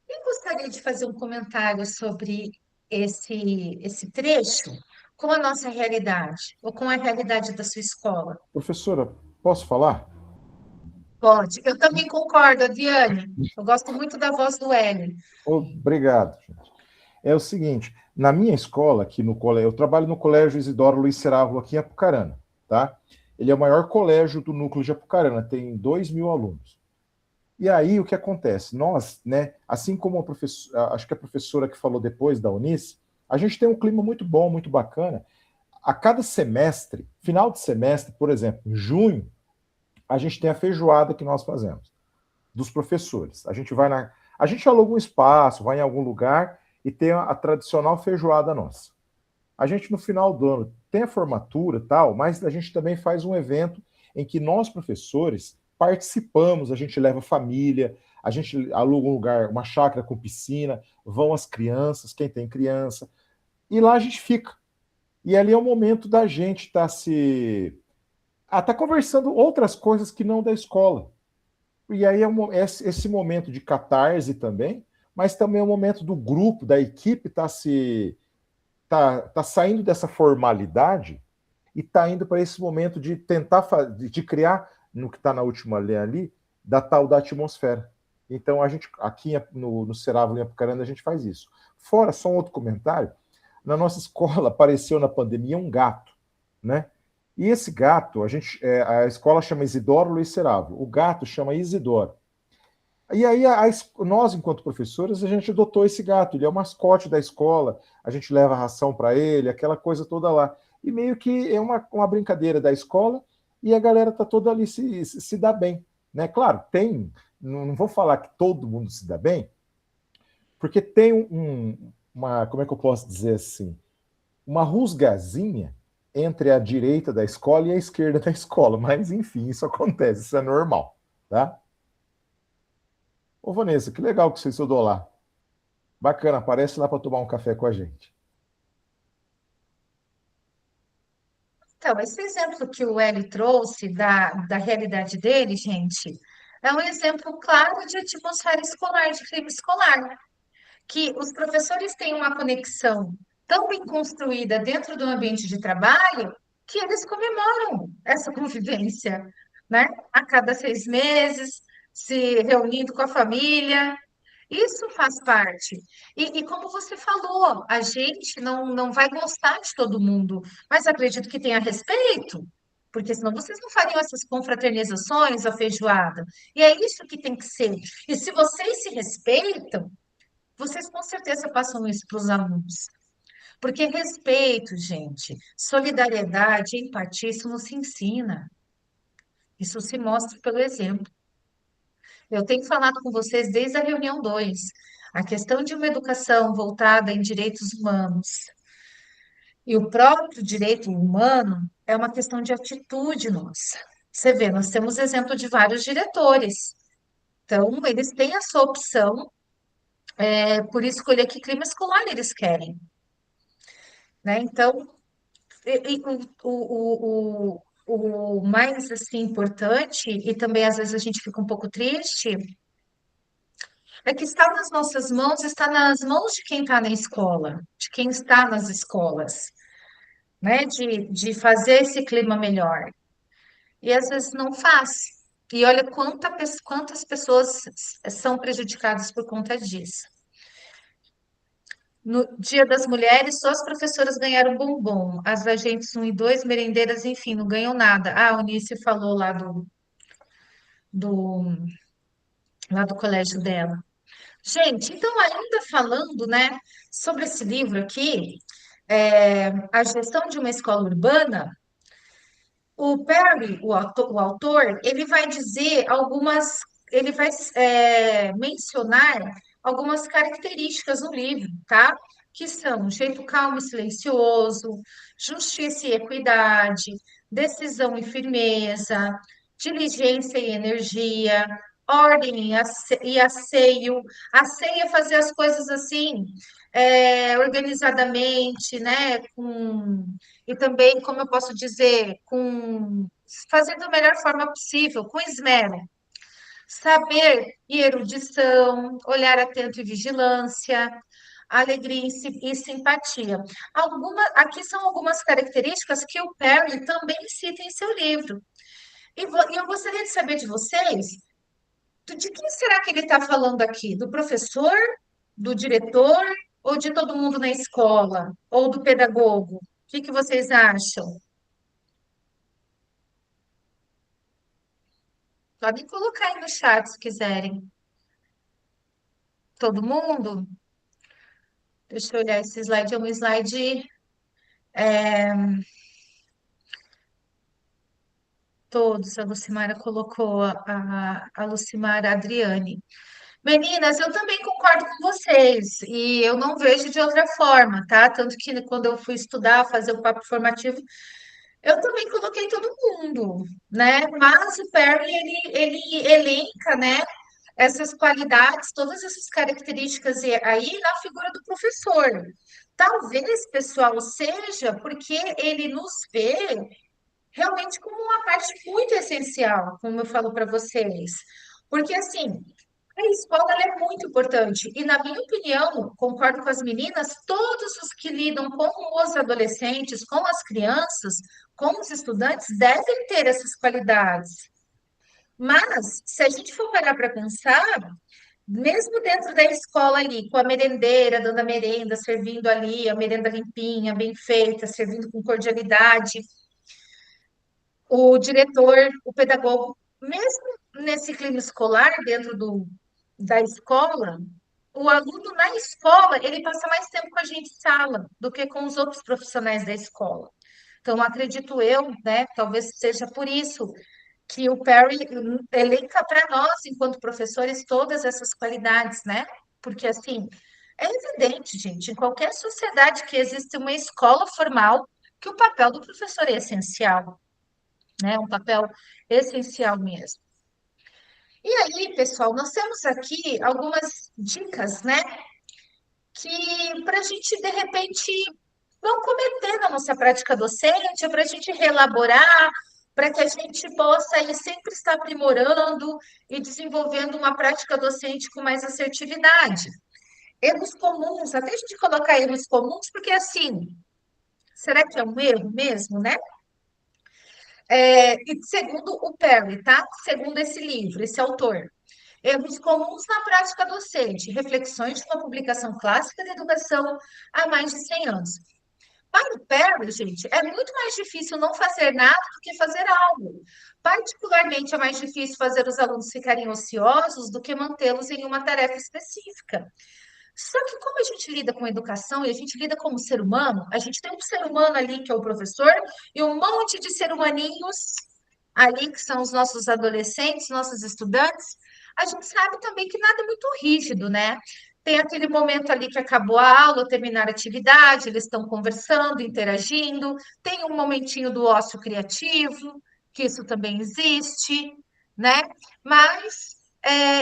Eu gostaria de fazer um comentário sobre esse trecho com a nossa realidade, ou com a realidade da sua escola. Professora, posso falar? Pode. Eu também concordo, Diane. Eu gosto muito da voz do Hélio. Obrigado, gente. É o seguinte, na minha escola, aqui no colégio, eu trabalho no Colégio Isidoro Luiz Cerávulo, aqui em Apucarana, tá? Ele é o maior colégio do núcleo de Apucarana, tem 2.000 alunos. E aí, o que acontece? Nós, né, assim como a professora, acho que a professora que falou depois da Unice, a gente tem um clima muito bom, muito bacana. A cada semestre, final de semestre, por exemplo, em junho, a gente tem a feijoada que nós fazemos, dos professores. A gente aluga um espaço, vai em algum lugar e tem a tradicional feijoada nossa. A gente, no final do ano, tem a formatura e tal, mas a gente também faz um evento em que nós, professores, participamos, a gente leva família, a gente aluga um lugar, uma chácara com piscina, vão as crianças, quem tem criança, e lá a gente fica. E ali é o momento da gente estar tá conversando outras coisas que não da escola. E aí é esse momento de catarse também, mas também é o momento do grupo, da equipe tá saindo dessa formalidade e tá indo para esse momento de tentar de criar, no que está na última linha ali, da tal da atmosfera. Então, a gente, aqui no Cerávulo, em Apucarana, a gente faz isso. Fora, só um outro comentário, na nossa escola apareceu na pandemia um gato, né? E esse gato, a escola chama Isidoro Luiz Cerávulo, o gato chama Isidoro. E aí, nós, enquanto professores, a gente adotou esse gato, ele é o mascote da escola, a gente leva ração para ele, aquela coisa toda lá. E meio que é uma brincadeira da escola, e a galera tá toda ali se dá bem, né? Claro, não vou falar que todo mundo se dá bem, porque tem como é que eu posso dizer assim, uma rusgazinha entre a direita da escola e a esquerda da escola, mas enfim, isso acontece, isso é normal, tá? Ô Vanessa, que legal que você estudou lá. Bacana, aparece lá para tomar um café com a gente. Então, esse exemplo que o Hélio trouxe da realidade dele, gente, é um exemplo claro de atmosfera escolar, de clima escolar, que os professores têm uma conexão tão bem construída dentro do ambiente de trabalho que eles comemoram essa convivência, né? A cada 6 meses, se reunindo com a família. Isso faz parte. E como você falou, a gente não vai gostar de todo mundo, mas acredito que tenha respeito, porque senão vocês não fariam essas confraternizações, a feijoada. E é isso que tem que ser. E se vocês se respeitam, Vocês com certeza passam isso para os alunos. Porque respeito, gente, solidariedade, empatia, isso não se ensina. Isso se mostra pelo exemplo. Eu tenho falado com vocês desde a reunião 2. A questão de uma educação voltada em direitos humanos e o próprio direito humano é uma questão de atitude nossa. Você vê, nós temos exemplo de vários diretores. Então, eles têm a sua opção por escolher que clima escolar eles querem, né? Então, o mais assim importante, e também às vezes a gente fica um pouco triste, é que está nas nossas mãos, está nas mãos de quem está na escola, de quem está nas escolas, né? De fazer esse clima melhor. E às vezes não faz. E olha quantas pessoas são prejudicadas por conta disso. No Dia das Mulheres, só as professoras ganharam bombom, as agentes 1 e 2, merendeiras, enfim, não ganham nada. Ah, a Eunice falou do, lá do colégio dela. Gente, então, ainda falando, né, sobre esse livro aqui, A Gestão de uma Escola Urbana, o Perry, o autor, ele vai dizer algumas, ele vai mencionar algumas características no livro, tá? Que são jeito calmo e silencioso, justiça e equidade, decisão e firmeza, diligência e energia, ordem e asseio. Asseio é fazer as coisas assim, organizadamente, né? E também, como eu posso dizer, fazendo da melhor forma possível, com esmero. Saber e erudição, olhar atento e vigilância, alegria e simpatia. Aqui são algumas características que o Perry também cita em seu livro. E eu gostaria de saber de vocês, de quem será que ele está falando aqui? Do professor, do diretor ou de todo mundo na escola? Ou do pedagogo? O que vocês acham? Podem colocar aí no chat se quiserem. Todo mundo? Deixa eu olhar, esse slide é um slide. Todos, a Lucimara colocou, a Lucimara Adriane. Meninas, eu também concordo com vocês, e eu não vejo de outra forma, tá? Tanto que quando eu fui estudar, fazer o papo formativo, eu também coloquei todo mundo, né? Mas o Perry, ele elenca, né? Essas qualidades, todas essas características aí na figura do professor. Talvez, pessoal, seja porque ele nos vê realmente como uma parte muito essencial, como eu falo para vocês. Porque, assim, a escola ela é muito importante. E, na minha opinião, concordo com as meninas, todos os que lidam com os adolescentes, com as crianças, com os estudantes, devem ter essas qualidades. Mas, se a gente for parar para pensar, mesmo dentro da escola ali, com a merendeira, dando a merenda, servindo ali, a merenda limpinha, bem feita, servindo com cordialidade, o diretor, o pedagogo, mesmo nesse clima escolar, dentro da escola, o aluno na escola, ele passa mais tempo com a gente em sala do que com os outros profissionais da escola. Então, acredito eu, né, talvez seja por isso que o Perry elenca para nós, enquanto professores, todas essas qualidades, né? Porque, assim, é evidente, gente, em qualquer sociedade que existe uma escola formal, que o papel do professor é essencial, né? Um papel essencial mesmo. E aí, pessoal, nós temos aqui algumas dicas, né? Que para a gente, de repente, não cometer na nossa prática docente, para a gente reelaborar, para que a gente possa aí sempre estar aprimorando e desenvolvendo uma prática docente com mais assertividade. Erros comuns, até a gente colocar erros comuns, porque assim, será que é um erro mesmo, né? E segundo o Perry, tá? Segundo esse livro, esse autor. Erros comuns na prática docente, reflexões de uma publicação clássica de educação há mais de 100 anos. Para o Perry, gente, é muito mais difícil não fazer nada do que fazer algo. Particularmente, é mais difícil fazer os alunos ficarem ociosos do que mantê-los em uma tarefa específica. Só que como a gente lida com educação e a gente lida como ser humano, a gente tem um ser humano ali que é o professor e um monte de ser humaninhos ali que são os nossos adolescentes, nossos estudantes. A gente sabe também que nada é muito rígido, né? Tem aquele momento ali que acabou a aula, terminar a atividade, eles estão conversando, interagindo, tem um momentinho do ócio criativo, que isso também existe, né? Mas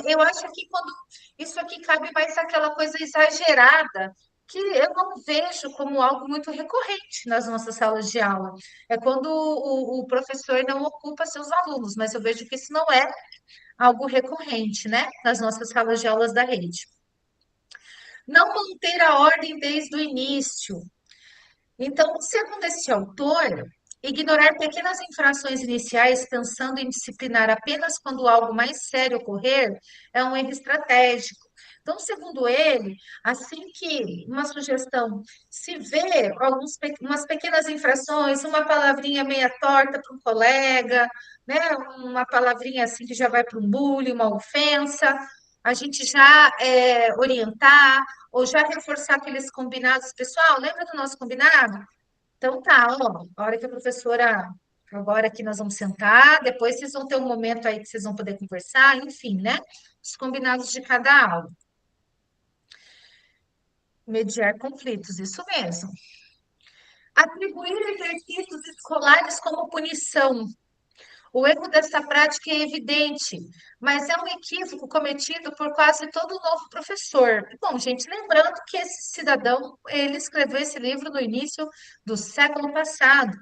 eu acho que quando isso aqui cabe mais aquela coisa exagerada, que eu não vejo como algo muito recorrente nas nossas salas de aula. É quando o professor não ocupa seus alunos, mas eu vejo que isso não é algo recorrente, né, nas nossas salas de aulas da rede. Não manter a ordem desde o início. Então, segundo esse autor, ignorar pequenas infrações iniciais pensando em disciplinar apenas quando algo mais sério ocorrer é um erro estratégico. Então, segundo ele, assim que uma sugestão se vê umas pequenas infrações, uma palavrinha meia torta para um colega, né, uma palavrinha assim que já vai para um bullying, uma ofensa, a gente já orientar ou já reforçar aqueles combinados. Pessoal, lembra do nosso combinado? Então tá, ó, a hora que a professora, agora que nós vamos sentar, depois vocês vão ter um momento aí que vocês vão poder conversar, enfim, né? Os combinados de cada aula. Mediar conflitos, isso mesmo. Atribuir exercícios escolares como punição. O erro dessa prática é evidente, mas é um equívoco cometido por quase todo novo professor. Bom, gente, lembrando que esse cidadão, ele escreveu esse livro no início do século passado,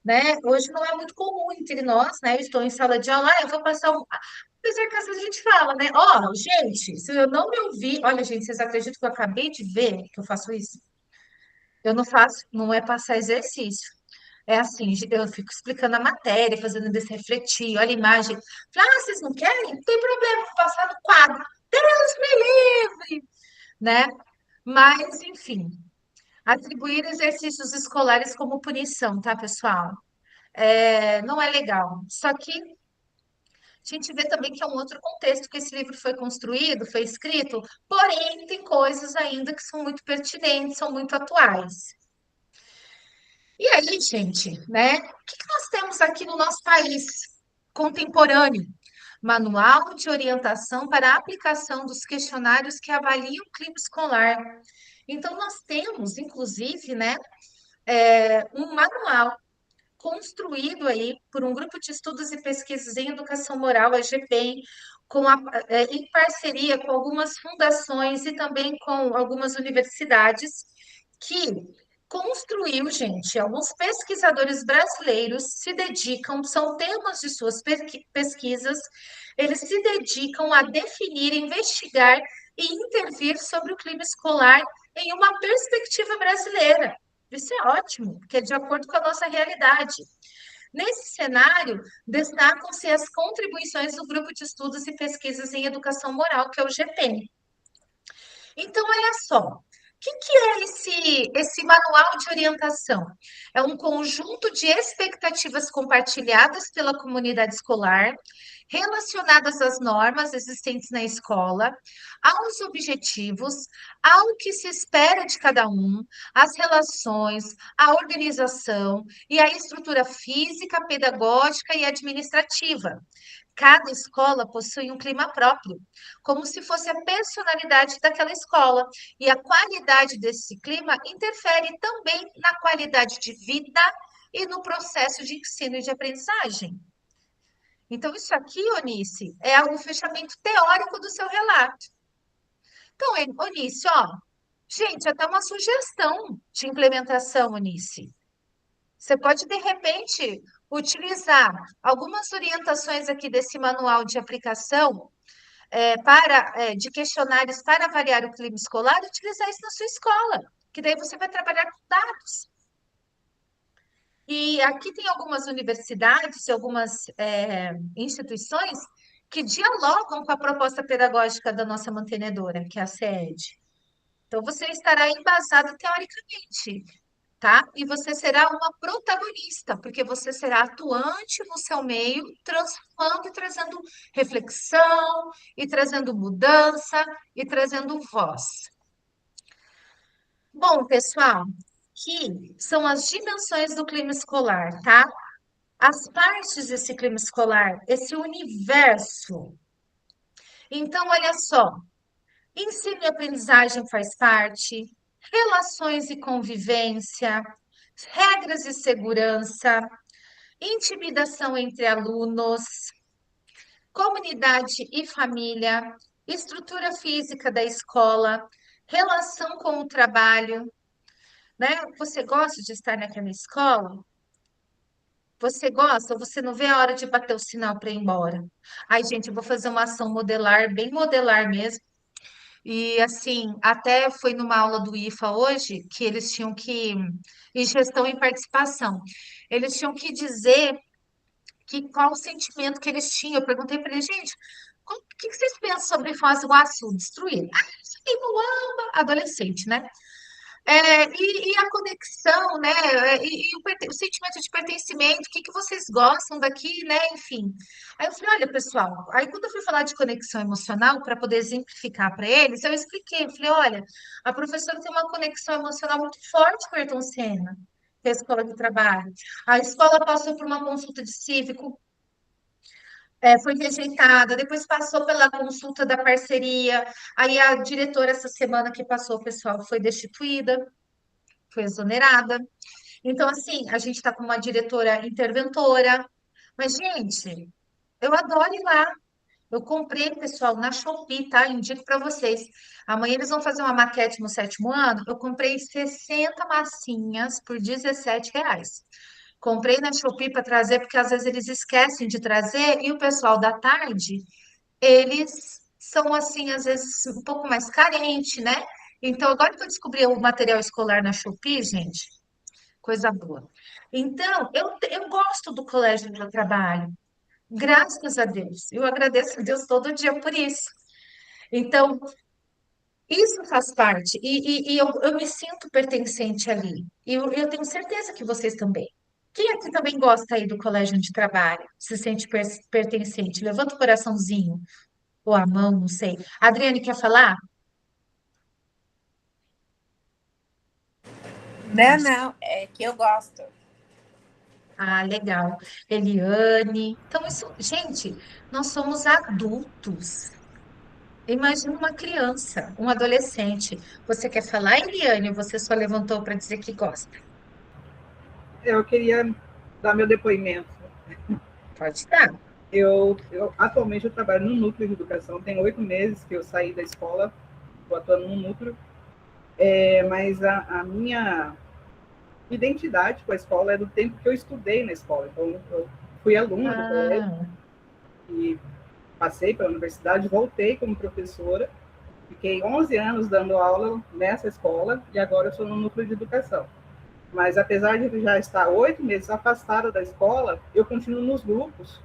né? Hoje não é muito comum entre nós, né? Eu estou em sala de aula, eu vou passar um... Apesar que às vezes a gente fala, né? Ó, gente, se eu não me ouvir... Olha, gente, vocês acreditam que eu acabei de ver que eu faço isso? Eu não faço, não é passar exercício. É assim, eu fico explicando a matéria, fazendo eles refletir, olha a imagem. Fala, ah, vocês não querem? Não tem problema, vou passar no quadro. Deus me livre! Né? Mas, enfim, atribuir exercícios escolares como punição, tá, pessoal? Não é legal. Só que a gente vê também que é um outro contexto que esse livro foi construído, foi escrito, porém, tem coisas ainda que são muito pertinentes, são muito atuais. E aí, gente, né? O que nós temos aqui no nosso país contemporâneo? Manual de orientação para a aplicação dos questionários que avaliam o clima escolar. Então, nós temos, inclusive, né, um manual construído aí por um grupo de estudos e pesquisas em educação moral, a GPEM, em parceria com algumas fundações e também com algumas universidades, que construiu, gente, alguns pesquisadores brasileiros se dedicam, são temas de suas pesquisas, eles se dedicam a definir, investigar e intervir sobre o clima escolar em uma perspectiva brasileira. Isso é ótimo, porque é de acordo com a nossa realidade. Nesse cenário, destacam-se as contribuições do Grupo de Estudos e Pesquisas em Educação Moral, que é o GPEM. Então, olha só, o que é esse manual de orientação? É um conjunto de expectativas compartilhadas pela comunidade escolar, relacionadas às normas existentes na escola, aos objetivos, ao que se espera de cada um, às relações, à organização e à estrutura física, pedagógica e administrativa. Cada escola possui um clima próprio, como se fosse a personalidade daquela escola, e a qualidade desse clima interfere também na qualidade de vida e no processo de ensino e de aprendizagem. Então, isso aqui, Onice, é um fechamento teórico do seu relato. Então, Onice, ó, gente, até uma sugestão de implementação, Onice. Você pode, de repente, utilizar algumas orientações aqui desse manual de aplicação de questionários para avaliar o clima escolar e utilizar isso na sua escola, que daí você vai trabalhar com dados. E aqui tem algumas universidades e algumas instituições que dialogam com a proposta pedagógica da nossa mantenedora, que é a SEED. Então, você estará embasado teoricamente, tá? E você será uma protagonista, porque você será atuante no seu meio, transformando e trazendo reflexão, e trazendo mudança, e trazendo voz. Bom, pessoal, que são as dimensões do clima escolar, tá? As partes desse clima escolar, esse universo. Então, olha só, ensino e aprendizagem faz parte, relações e convivência, regras de segurança, intimidação entre alunos, comunidade e família, estrutura física da escola, relação com o trabalho, né? Você gosta de estar naquela escola? Você gosta ou você não vê a hora de bater o sinal para ir embora? Ai, gente, eu vou fazer uma ação modelar, bem modelar mesmo. E assim, até foi numa aula do IFA hoje que eles tinham que, em gestão e participação, eles tinham que dizer que qual o sentimento que eles tinham. Eu perguntei para eles, gente, o que que vocês pensam sobre Foz do Iguaçu destruída? Ah, isso aí não ama, adolescente, né? E a conexão, né? O sentimento de pertencimento, o que que vocês gostam daqui, né? Enfim. Aí eu falei, olha, pessoal, aí quando eu fui falar de conexão emocional, para poder exemplificar para eles, eu expliquei, eu falei, olha, a professora tem uma conexão emocional muito forte com a Ayrton Senna, que é a escola de trabalho. A escola passou por uma consulta de cívico, foi rejeitada, depois passou pela consulta da parceria, aí a diretora essa semana que passou, pessoal, foi destituída, foi exonerada. Então, assim, a gente está com uma diretora interventora. Mas, gente, eu adoro ir lá. Eu comprei, pessoal, na Shopee, tá? Indico para vocês. Amanhã eles vão fazer uma maquete no 7º ano. Eu comprei 60 massinhas por R$ 17. Comprei na Shopee para trazer, porque às vezes eles esquecem de trazer, e o pessoal da tarde, eles são, assim, às vezes um pouco mais carente, né? Então, agora que eu descobri o material escolar na Shopee, gente, coisa boa. Então, eu gosto do colégio onde eu trabalho, graças a Deus. Eu agradeço a Deus todo dia por isso. Então, isso faz parte, e eu me sinto pertencente ali. E eu tenho certeza que vocês também. Quem aqui também gosta aí do colégio onde trabalha? Se sente pertencente? Levanta o coraçãozinho, ou a mão, não sei. A Adriane quer falar? Não, não, é que eu gosto. Ah, legal. Eliane. Então, isso, gente, nós somos adultos. Imagina uma criança, um adolescente. Você quer falar, Eliane, ou você só levantou para dizer que gosta? Eu queria dar meu depoimento. Pode dar. Atualmente eu trabalho no núcleo de educação, tem 8 meses que eu saí da escola, estou atuando no núcleo, mas a minha identidade com a escola é do tempo que eu estudei na escola. Então, eu fui aluna do colégio e passei pela universidade, voltei como professora, fiquei 11 anos dando aula nessa escola e agora eu sou no núcleo de educação. Mas apesar de já estar 8 meses afastada da escola, eu continuo nos grupos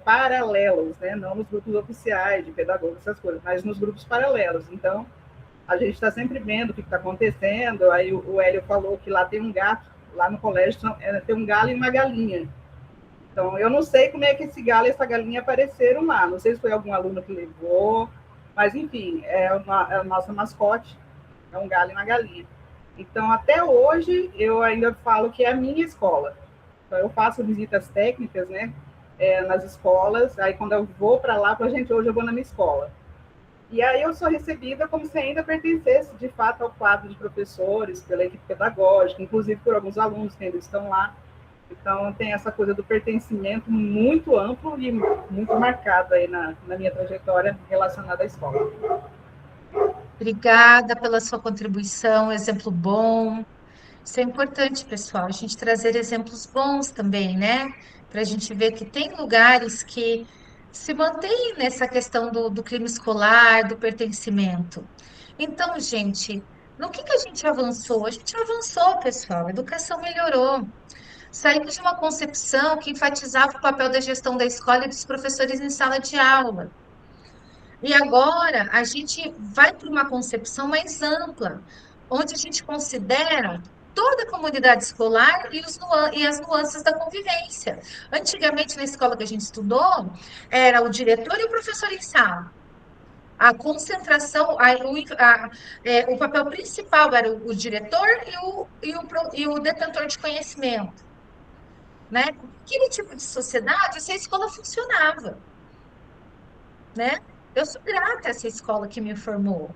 paralelos, né? Não nos grupos oficiais de pedagogos, essas coisas, mas nos grupos paralelos. Então, a gente está sempre vendo o que está acontecendo. Aí o Hélio falou que lá tem um gato, lá no colégio tem um galo e uma galinha. Então, eu não sei como é que esse galo e essa galinha apareceram lá. Não sei se foi algum aluno que levou, mas, enfim, é a nossa mascote, é um galo e uma galinha. Então, até hoje, eu ainda falo que é a minha escola. Então, eu faço visitas técnicas, né, nas escolas. Aí, quando eu vou para lá, hoje eu vou na minha escola. E aí eu sou recebida como se ainda pertencesse, de fato, ao quadro de professores, pela equipe pedagógica, inclusive por alguns alunos que ainda estão lá. Então, tem essa coisa do pertencimento muito amplo e muito marcado aí na minha trajetória relacionada à escola. Obrigada pela sua contribuição, exemplo bom. Isso é importante, pessoal, a gente trazer exemplos bons também, né? Para a gente ver que tem lugares que se mantêm nessa questão do clima escolar, do pertencimento. Então, gente, no que a gente avançou? A gente avançou, pessoal, a educação melhorou. Saímos de uma concepção que enfatizava o papel da gestão da escola e dos professores em sala de aula. E agora a gente vai para uma concepção mais ampla, onde a gente considera toda a comunidade escolar e as nuances da convivência. Antigamente, na escola que a gente estudou, era o diretor e o professor em sala. A concentração, o papel principal era o diretor e o detentor de conhecimento, né? Aquele tipo de sociedade, essa escola funcionava, né? Eu sou grata a essa escola que me formou.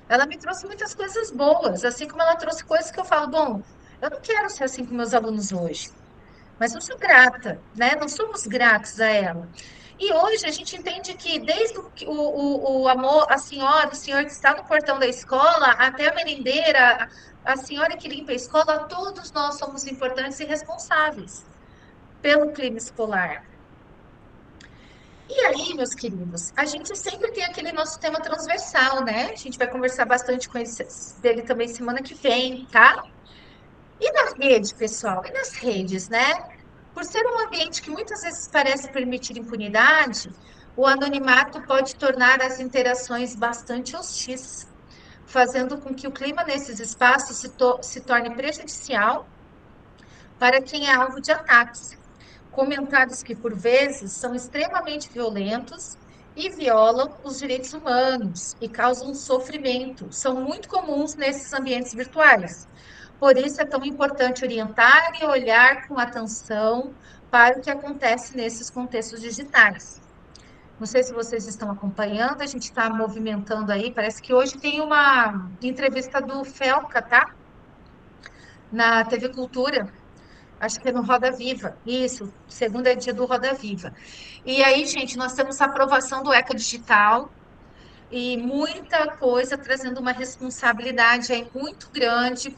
Ela me trouxe muitas coisas boas, assim como ela trouxe coisas que eu falo, bom, eu não quero ser assim com meus alunos hoje, mas eu sou grata, né? Nós somos gratos a ela. E hoje a gente entende que desde o amor, a senhora, o senhor que está no portão da escola, até a merendeira, a senhora que limpa a escola, todos nós somos importantes e responsáveis pelo clima escolar. E aí, meus queridos, a gente sempre tem aquele nosso tema transversal, né? A gente vai conversar bastante com dele também semana que vem, tá? E na rede, pessoal? E nas redes, né? Por ser um ambiente que muitas vezes parece permitir impunidade, o anonimato pode tornar as interações bastante hostis, fazendo com que o clima nesses espaços se torne prejudicial para quem é alvo de ataques. Comentários que, por vezes, são extremamente violentos e violam os direitos humanos e causam sofrimento. São muito comuns nesses ambientes virtuais. Por isso, é tão importante orientar e olhar com atenção para o que acontece nesses contextos digitais. Não sei se vocês estão acompanhando, a gente está movimentando aí. Parece que hoje tem uma entrevista do Felca, tá? Na TV Cultura. Acho que é no Roda Viva. Isso, segunda é dia do Roda Viva. E aí, gente, nós temos a aprovação do ECA Digital e muita coisa trazendo uma responsabilidade aí muito grande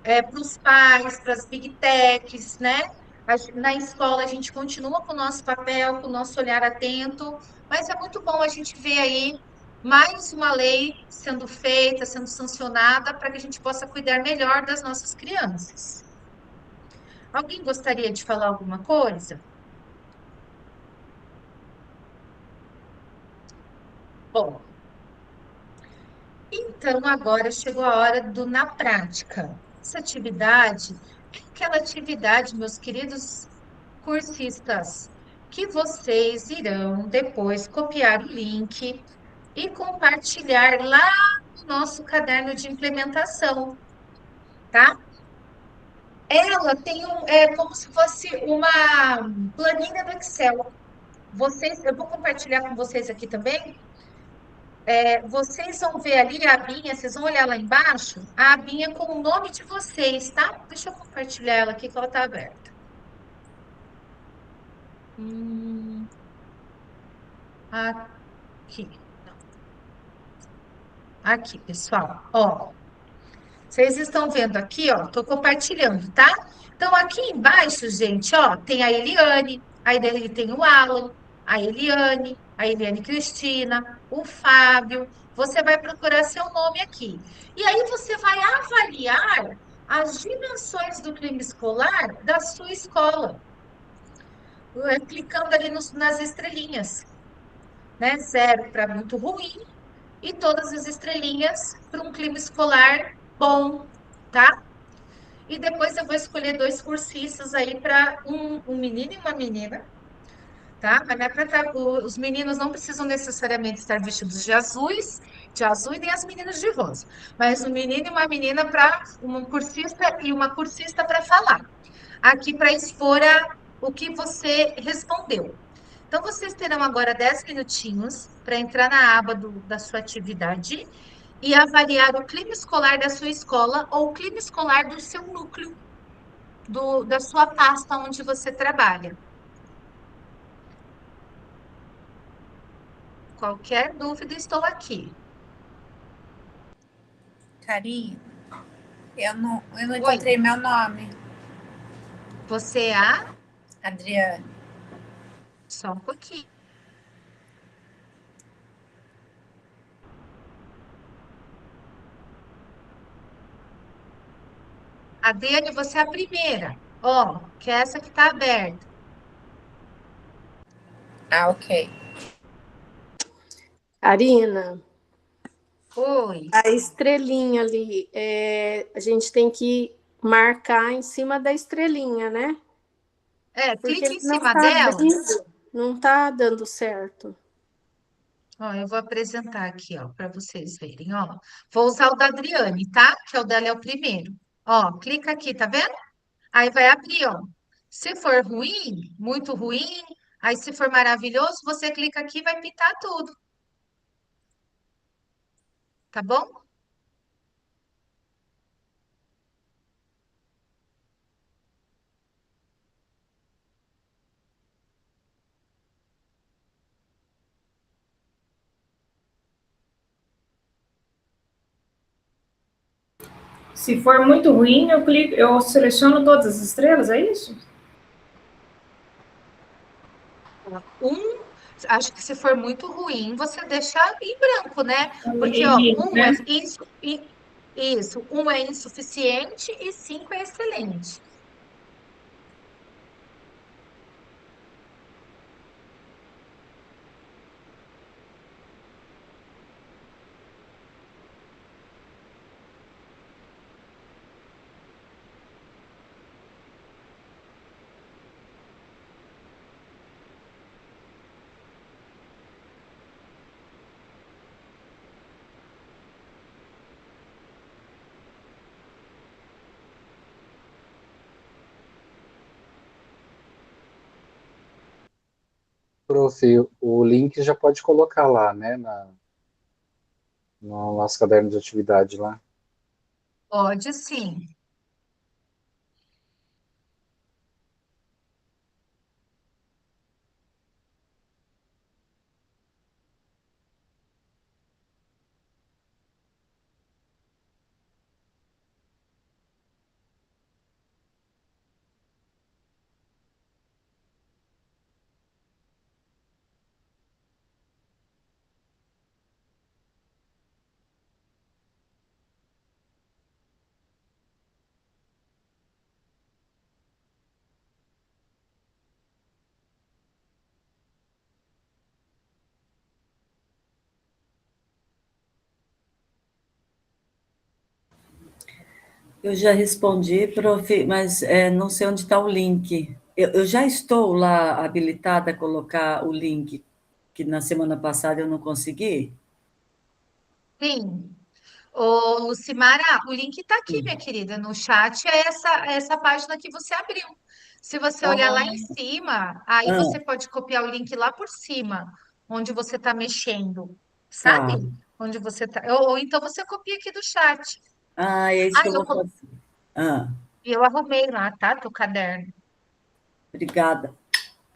para os pais, para as big techs, né? Na escola a gente continua com o nosso papel, com o nosso olhar atento, mas é muito bom a gente ver aí mais uma lei sendo feita, sendo sancionada, para que a gente possa cuidar melhor das nossas crianças. Alguém gostaria de falar alguma coisa? Bom, então agora chegou a hora do na prática. Essa atividade é aquela atividade, meus queridos cursistas, que vocês irão depois copiar o link e compartilhar lá no nosso caderno de implementação, tá? Ela tem é como se fosse uma planilha do Excel. Eu vou compartilhar com vocês aqui também. Vocês vão ver ali a abinha, vocês vão olhar lá embaixo, a abinha com o nome de vocês, tá? Deixa eu compartilhar ela aqui que ela está aberta. Aqui. Não. Aqui, pessoal. Ó, vocês estão vendo aqui, ó, estou compartilhando, tá? Então, aqui embaixo, gente, ó, tem a Eliane, aí daí tem o Alan, a Eliane Cristina, o Fábio. Você vai procurar seu nome aqui. E aí você vai avaliar as dimensões do clima escolar da sua escola. Clicando ali nas estrelinhas. Né? 0 para muito ruim e todas as estrelinhas para um clima escolar bom, tá? E depois eu vou escolher 2 cursistas aí para um menino e uma menina, tá? Mas não é para os meninos não precisam necessariamente estar vestidos de azul e nem as meninas de rosa, mas um menino e uma menina para um cursista e uma cursista para falar. Aqui para expor o que você respondeu. Então, vocês terão agora 10 minutinhos para entrar na aba da sua atividade e avaliar o clima escolar da sua escola ou o clima escolar do seu núcleo, da sua pasta onde você trabalha. Qualquer dúvida, estou aqui. Karine, eu não encontrei meu nome. Você é a? Adriane. Só um pouquinho. Adriane, você é a primeira. Ó, que é essa que está aberta. Ah, ok. Karina, Oi. a estrelinha ali, a gente tem que marcar em cima da estrelinha, né? Clique em não cima tá dela. não está dando certo. Ó, eu vou apresentar aqui, ó, para vocês verem, ó. Vou usar o da Adriane, tá? Que é o dela é o primeiro. Ó, clica aqui, tá vendo? Aí vai abrir, ó. Se for ruim, muito ruim, aí se for maravilhoso, você clica aqui e vai pintar tudo, tá bom? Se for muito ruim, eu seleciono todas as estrelas, é isso? Acho que se for muito ruim, você deixa em branco, né? Porque, ó, E, né? isso, um é insuficiente e 5 é excelente. Prof, o link já pode colocar lá, né, no nosso caderno de atividade lá. Pode sim. Eu já respondi, prof, mas não sei onde está o link. Eu já estou lá habilitada a colocar o link, que na semana passada eu não consegui. Sim. Ô, Lucimara, o link tá aqui, minha querida, no chat, é essa página que você abriu. Se você olhar lá em cima, aí Ah, você pode copiar o link lá por cima, onde você está mexendo, tá. sabe? Onde você tá. Ou então você copia aqui do chat. É isso Ah, que eu vou fazer. Ah, eu arrumei lá, tá? Teu caderno. obrigada.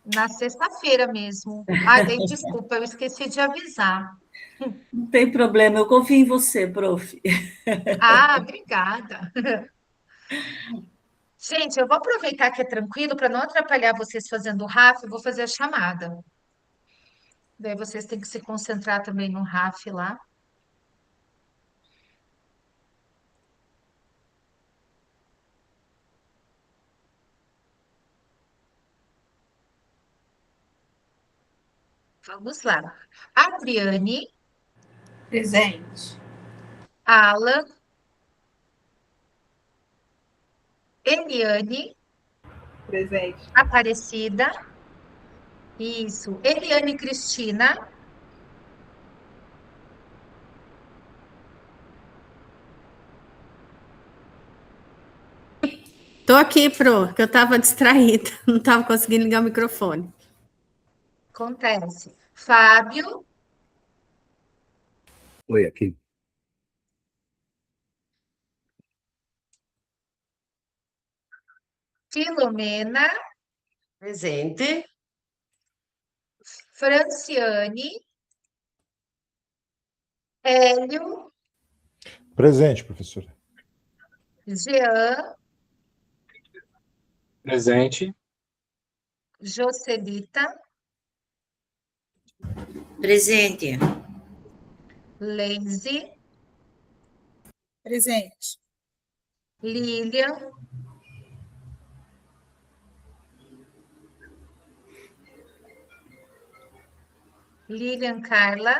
Na sexta-feira mesmo. Ai, daí, desculpa, eu esqueci de avisar. Não tem problema, eu confio em você, prof. Ah, obrigada. Gente, eu vou aproveitar que é tranquilo para não atrapalhar vocês fazendo o RAF, eu vou fazer a chamada. Daí vocês têm que se concentrar também no RAF lá. Vamos lá. Adriane, Presente. Alan, Eliane, Presente. Aparecida, isso. Eliane Cristina, Tô aqui, Pro, que eu estava distraída, não estava conseguindo ligar o microfone. acontece. Fábio, Oi, aqui. Filomena, Presente. Franciane, Hélio, Presente, professora. Jean, Presente. Joselita, Presente. Leise, Presente. Lilian, Lilian Carla,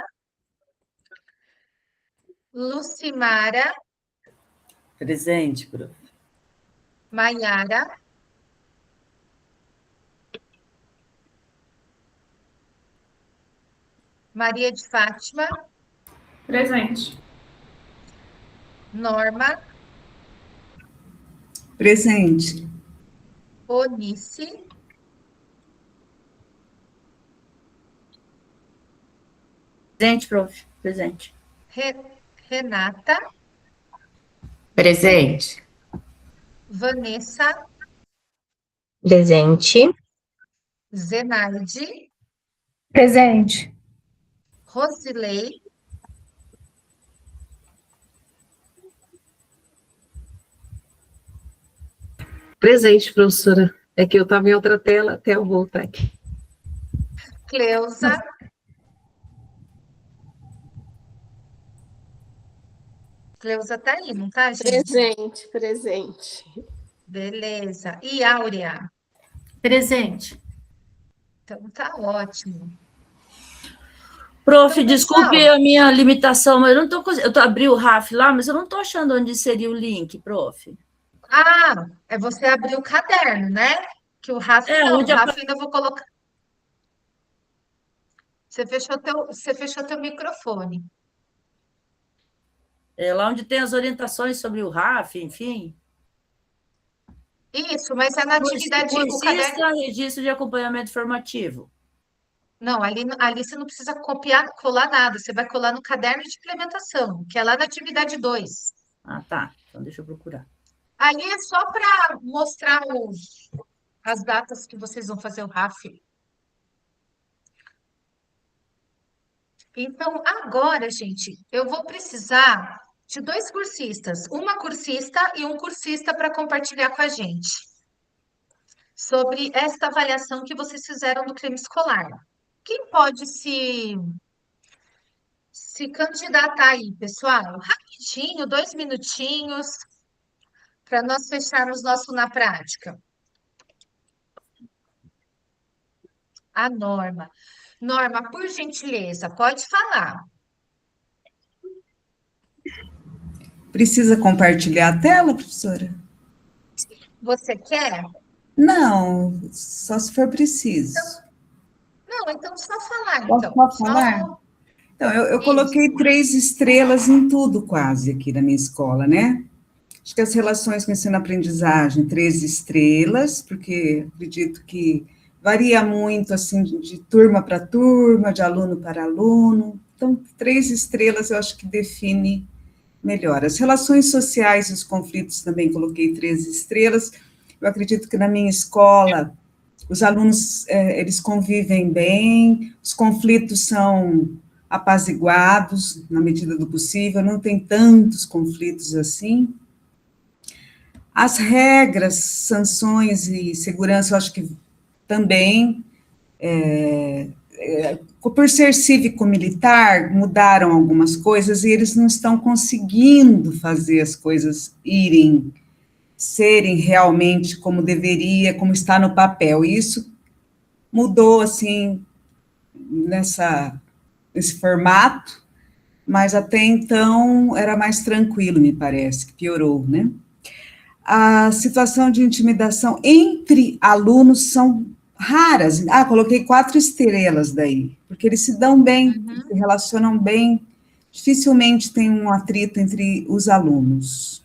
Lucimara, Presente, prof. Maiara, Maria de Fátima, Presente. Norma, Presente. Onice, Presente, prof. Presente. Renata, Presente. Vanessa, Presente. Zenaide, Presente. Rosilei, Presente, professora. É que eu estava em outra tela até eu voltar aqui. Cleusa, Cleusa tá aí, não tá, gente? Presente, presente. Beleza. E Áurea? Presente. Então tá ótimo. Prof, Então, desculpe pessoal, a minha limitação, mas eu não estou eu abri o RAF lá, mas eu não estou achando onde seria o link, prof. é você abrir o caderno, né? Que o RAF É, não, o onde RAF ainda vou colocar. Você fechou teu microfone. é lá onde tem as orientações sobre o RAF, enfim. Isso, mas é na atividade, o Cursista, caderno. registro de acompanhamento formativo. Não, ali você não precisa copiar, colar nada. Você vai colar no caderno de implementação, que é lá na atividade 2. Ah, tá. Então deixa eu procurar. Ali é só para mostrar as datas que vocês vão fazer o RAF. Então, agora, gente, eu vou precisar de 2 cursistas, uma cursista e um cursista para compartilhar com a gente sobre esta avaliação que vocês fizeram do crime escolar. Quem pode se candidatar aí, pessoal? Rapidinho, 2 minutinhos, para nós fecharmos nosso na prática. A Norma. Norma, por gentileza, pode falar. Precisa compartilhar a tela, professora? Você quer? Não, só se for preciso. Não, então só falar, Posso então. só falar? Então, eu coloquei 3 estrelas em tudo quase aqui na minha escola, né? Acho que as relações com ensino-aprendizagem, 3 estrelas, porque acredito que varia muito, assim, de turma para turma, de aluno para aluno. Então, 3 estrelas eu acho que define melhor. As relações sociais e os conflitos também coloquei 3 estrelas. Eu acredito que na minha escola, os alunos, eles convivem bem, os conflitos são apaziguados na medida do possível, não tem tantos conflitos assim. As regras, sanções e segurança, eu acho que também, por ser cívico-militar, mudaram algumas coisas e eles não estão conseguindo fazer as coisas serem realmente como deveria, como está no papel. E isso mudou, assim, nesse formato, mas até então era mais tranquilo, me parece, que piorou, né? A situação de intimidação entre alunos são raras. Coloquei 4 estrelas daí, porque eles se dão bem, se relacionam bem, dificilmente tem um atrito entre os alunos.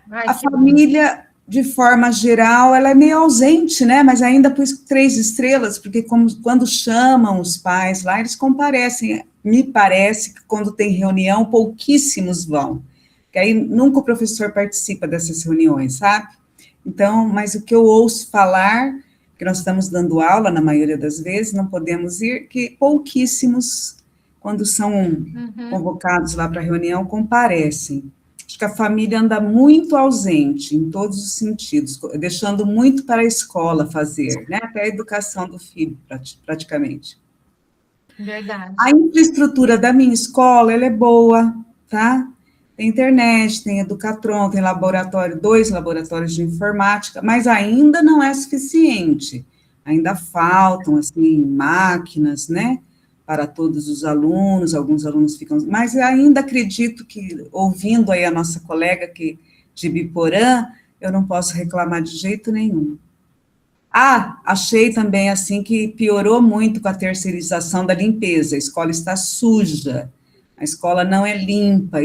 A família, de forma geral, ela é meio ausente, né? Mas ainda pus 3 estrelas, porque quando chamam os pais lá, eles comparecem. Me parece que quando tem reunião, pouquíssimos vão. Que aí nunca o professor participa dessas reuniões, sabe? Então, mas o que eu ouço falar, que nós estamos dando aula, na maioria das vezes, não podemos ir, que pouquíssimos, quando são convocados lá para a reunião, comparecem. Acho que a família anda muito ausente, em todos os sentidos, deixando muito para a escola fazer, né? Até a educação do filho, praticamente. Verdade. A infraestrutura da minha escola, ela é boa, tá? Tem internet, tem Educatron, tem 2 laboratórios de informática, mas ainda não é suficiente. Ainda faltam, assim, máquinas, né? Para todos os alunos, alguns alunos ficam... Mas eu ainda acredito que, ouvindo aí a nossa colega de Biporã, eu não posso reclamar de jeito nenhum. Achei também, assim, que piorou muito com a terceirização da limpeza, a escola está suja, a escola não é limpa,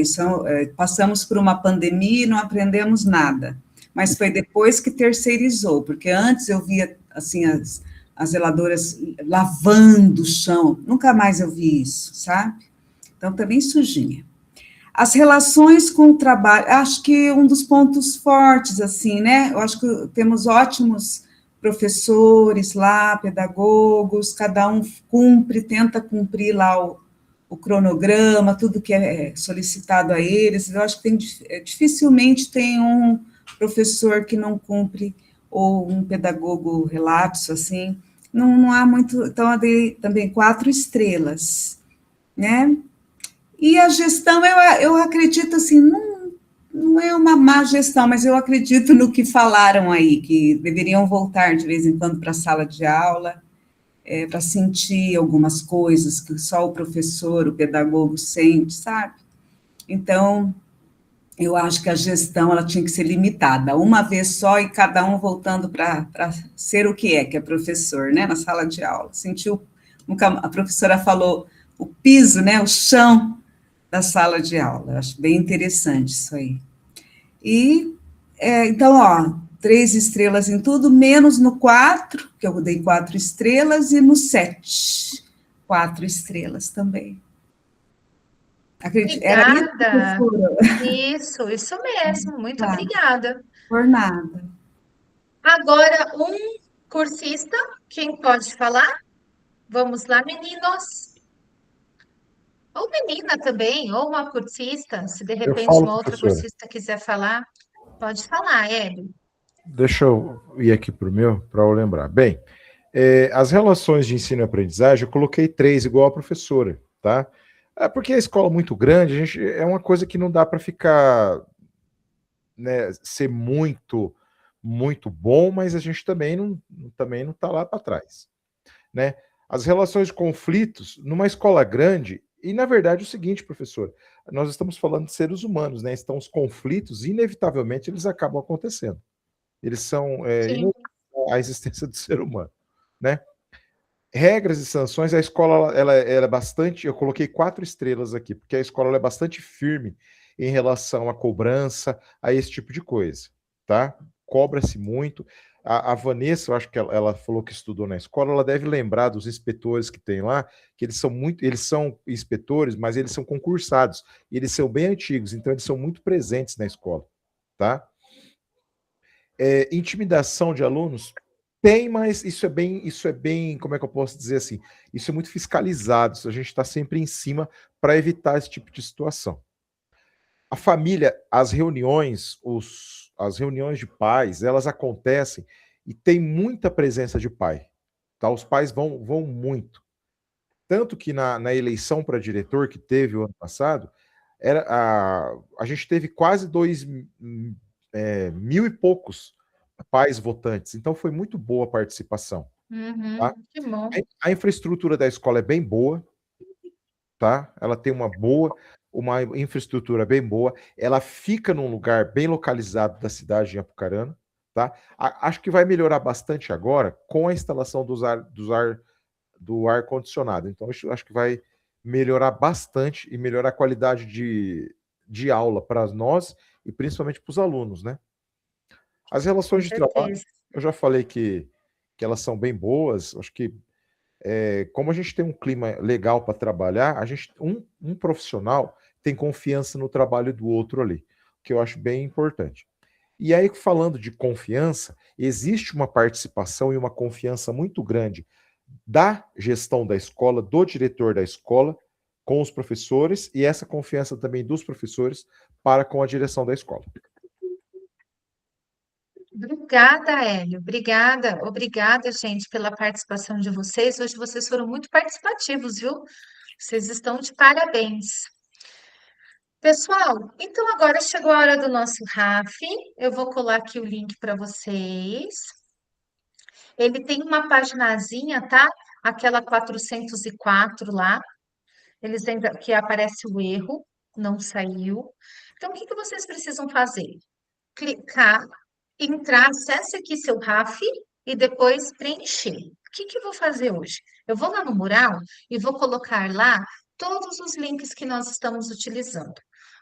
passamos por uma pandemia e não aprendemos nada, mas foi depois que terceirizou, porque antes eu via, assim, as zeladoras lavando o chão, nunca mais eu vi isso, sabe? Então, também sujinha. As relações com o trabalho, acho que um dos pontos fortes, assim, né? Eu acho que temos ótimos professores lá, pedagogos, cada um tenta cumprir lá o cronograma, tudo que é solicitado a eles. Eu acho que dificilmente tem um professor que não cumpre, ou um pedagogo relapso, assim, não há muito. Então, eu dei também 4 estrelas, né? E a gestão, eu acredito assim, não é uma má gestão, mas eu acredito no que falaram aí, que deveriam voltar de vez em quando para a sala de aula, para sentir algumas coisas que só o professor, o pedagogo sente, sabe? Então, eu acho que a gestão ela tinha que ser limitada, uma vez só e cada um voltando para ser o que é professor, né, na sala de aula. Sentiu, a professora falou, o piso, né, o chão da sala de aula. Eu acho bem interessante isso aí. E, então, 3 estrelas em tudo, menos no 4, que eu dei 4 estrelas, e no 7, 4 estrelas também. Obrigada. Isso mesmo. Muito obrigada. Por nada. Agora, um cursista, quem pode falar? Vamos lá, meninos. Ou menina também, ou uma cursista, se de repente falo, uma outra professora. cursista quiser falar, pode falar, Hélio. Deixa eu ir aqui para o meu, para eu lembrar. Bem, as relações de ensino e aprendizagem, eu coloquei 3, igual a professora, tá? Porque a escola é muito grande, é uma coisa que não dá para ficar, né, ser muito, muito bom, mas a gente também não está lá para trás, né? As relações de conflitos, numa escola grande, e na verdade é o seguinte, professor, nós estamos falando de seres humanos, né? Então os conflitos, inevitavelmente, eles acabam acontecendo. Eles são a existência do ser humano, né? Regras e sanções, a escola ela é bastante, eu coloquei 4 estrelas aqui, porque a escola ela é bastante firme em relação à cobrança, a esse tipo de coisa, tá? Cobra-se muito. A Vanessa, eu acho que ela falou que estudou na escola, ela deve lembrar dos inspetores que tem lá, que eles são inspetores, mas eles são concursados, e eles são bem antigos, então eles são muito presentes na escola, tá? Intimidação de alunos? Tem, mas isso é bem, como é que eu posso dizer assim? Isso é muito fiscalizado, a gente está sempre em cima para evitar esse tipo de situação. A família, as reuniões de pais, elas acontecem e tem muita presença de pai, tá? Os pais vão muito. Tanto que na eleição para diretor que teve o ano passado, a gente teve quase 2.000 e poucos pais votantes, então foi muito boa a participação. Tá? Que bom. A infraestrutura da escola é bem boa, tá? Ela tem uma infraestrutura bem boa, ela fica num lugar bem localizado da cidade de Apucarana, tá? Acho que vai melhorar bastante agora com a instalação do ar-condicionado, então acho que vai melhorar bastante e melhorar a qualidade de aula para nós e principalmente para os alunos, né? As relações de trabalho, eu já falei que elas são bem boas, acho que como a gente tem um clima legal para trabalhar, um profissional tem confiança no trabalho do outro ali, que eu acho bem importante. E aí, falando de confiança, existe uma participação e uma confiança muito grande da gestão da escola, do diretor da escola, com os professores, e essa confiança também dos professores para com a direção da escola. Obrigada, Hélio. Obrigada, gente, pela participação de vocês. Hoje vocês foram muito participativos, viu? Vocês estão de parabéns. Pessoal, então agora chegou a hora do nosso RAF. Eu vou colar aqui o link para vocês. Ele tem uma paginazinha, tá? Aquela 404 lá. Que aparece o erro, não saiu. Então, o que vocês precisam fazer? Clicar, entrar, acesse aqui seu RAF, e depois preencher. O que que eu vou fazer hoje? Eu vou lá no mural e vou colocar lá todos os links que nós estamos utilizando.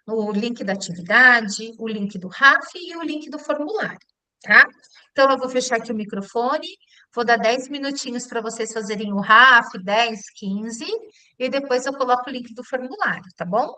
O link da atividade, o link do RAF e o link do formulário, tá? Então, eu vou fechar aqui o microfone, vou dar 10 minutinhos para vocês fazerem o RAF, 10, 15, e depois eu coloco o link do formulário, tá bom?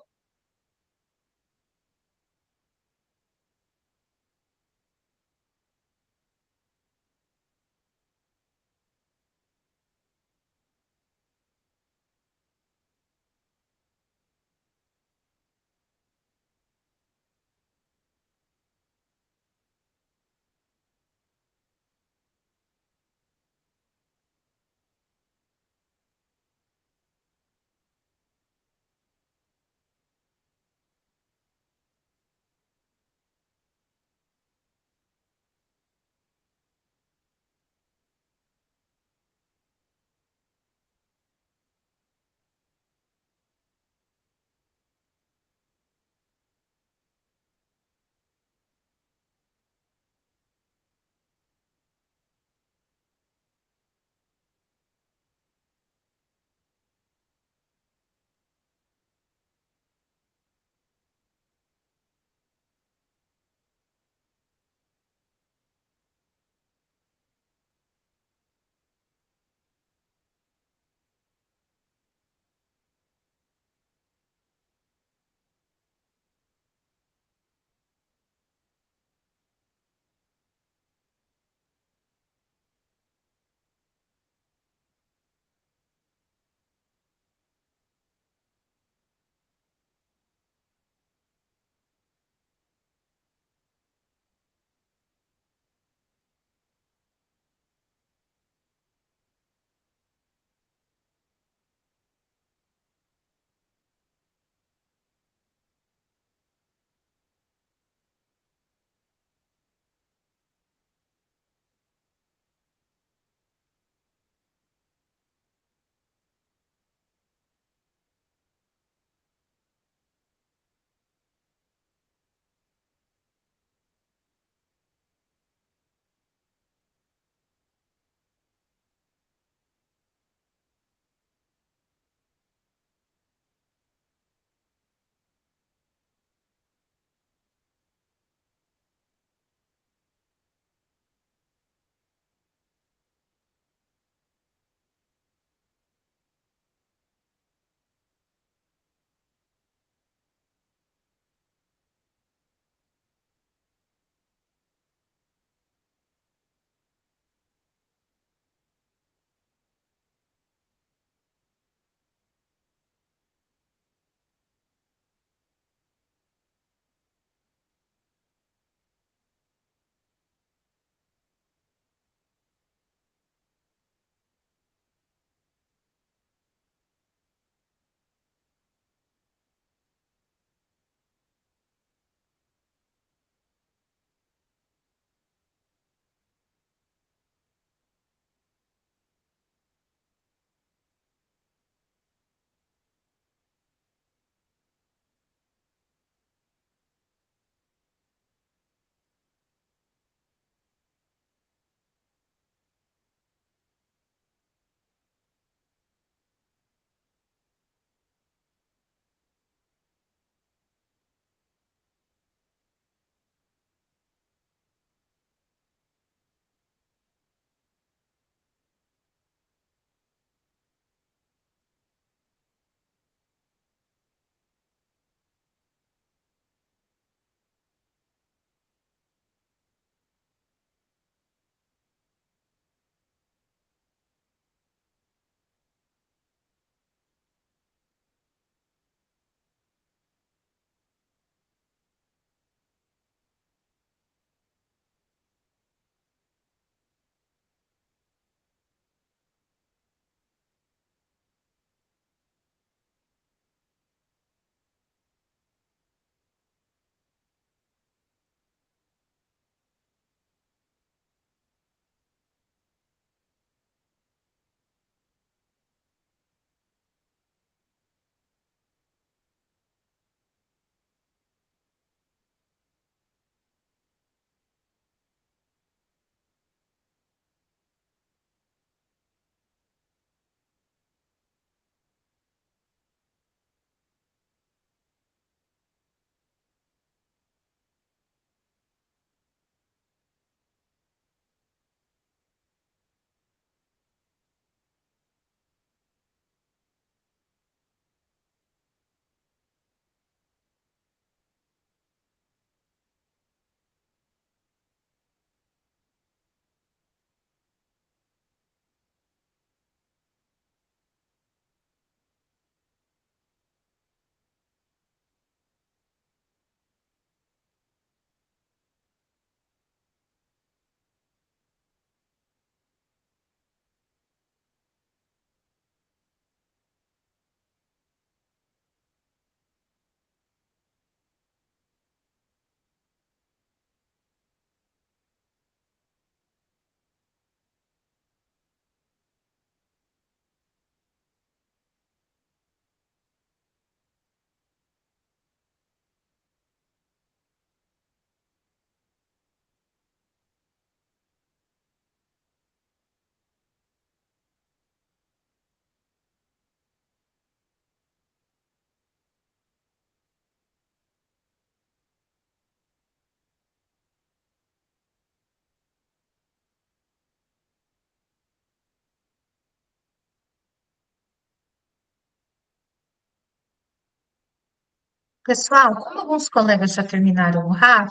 Pessoal, como alguns colegas já terminaram o RAF,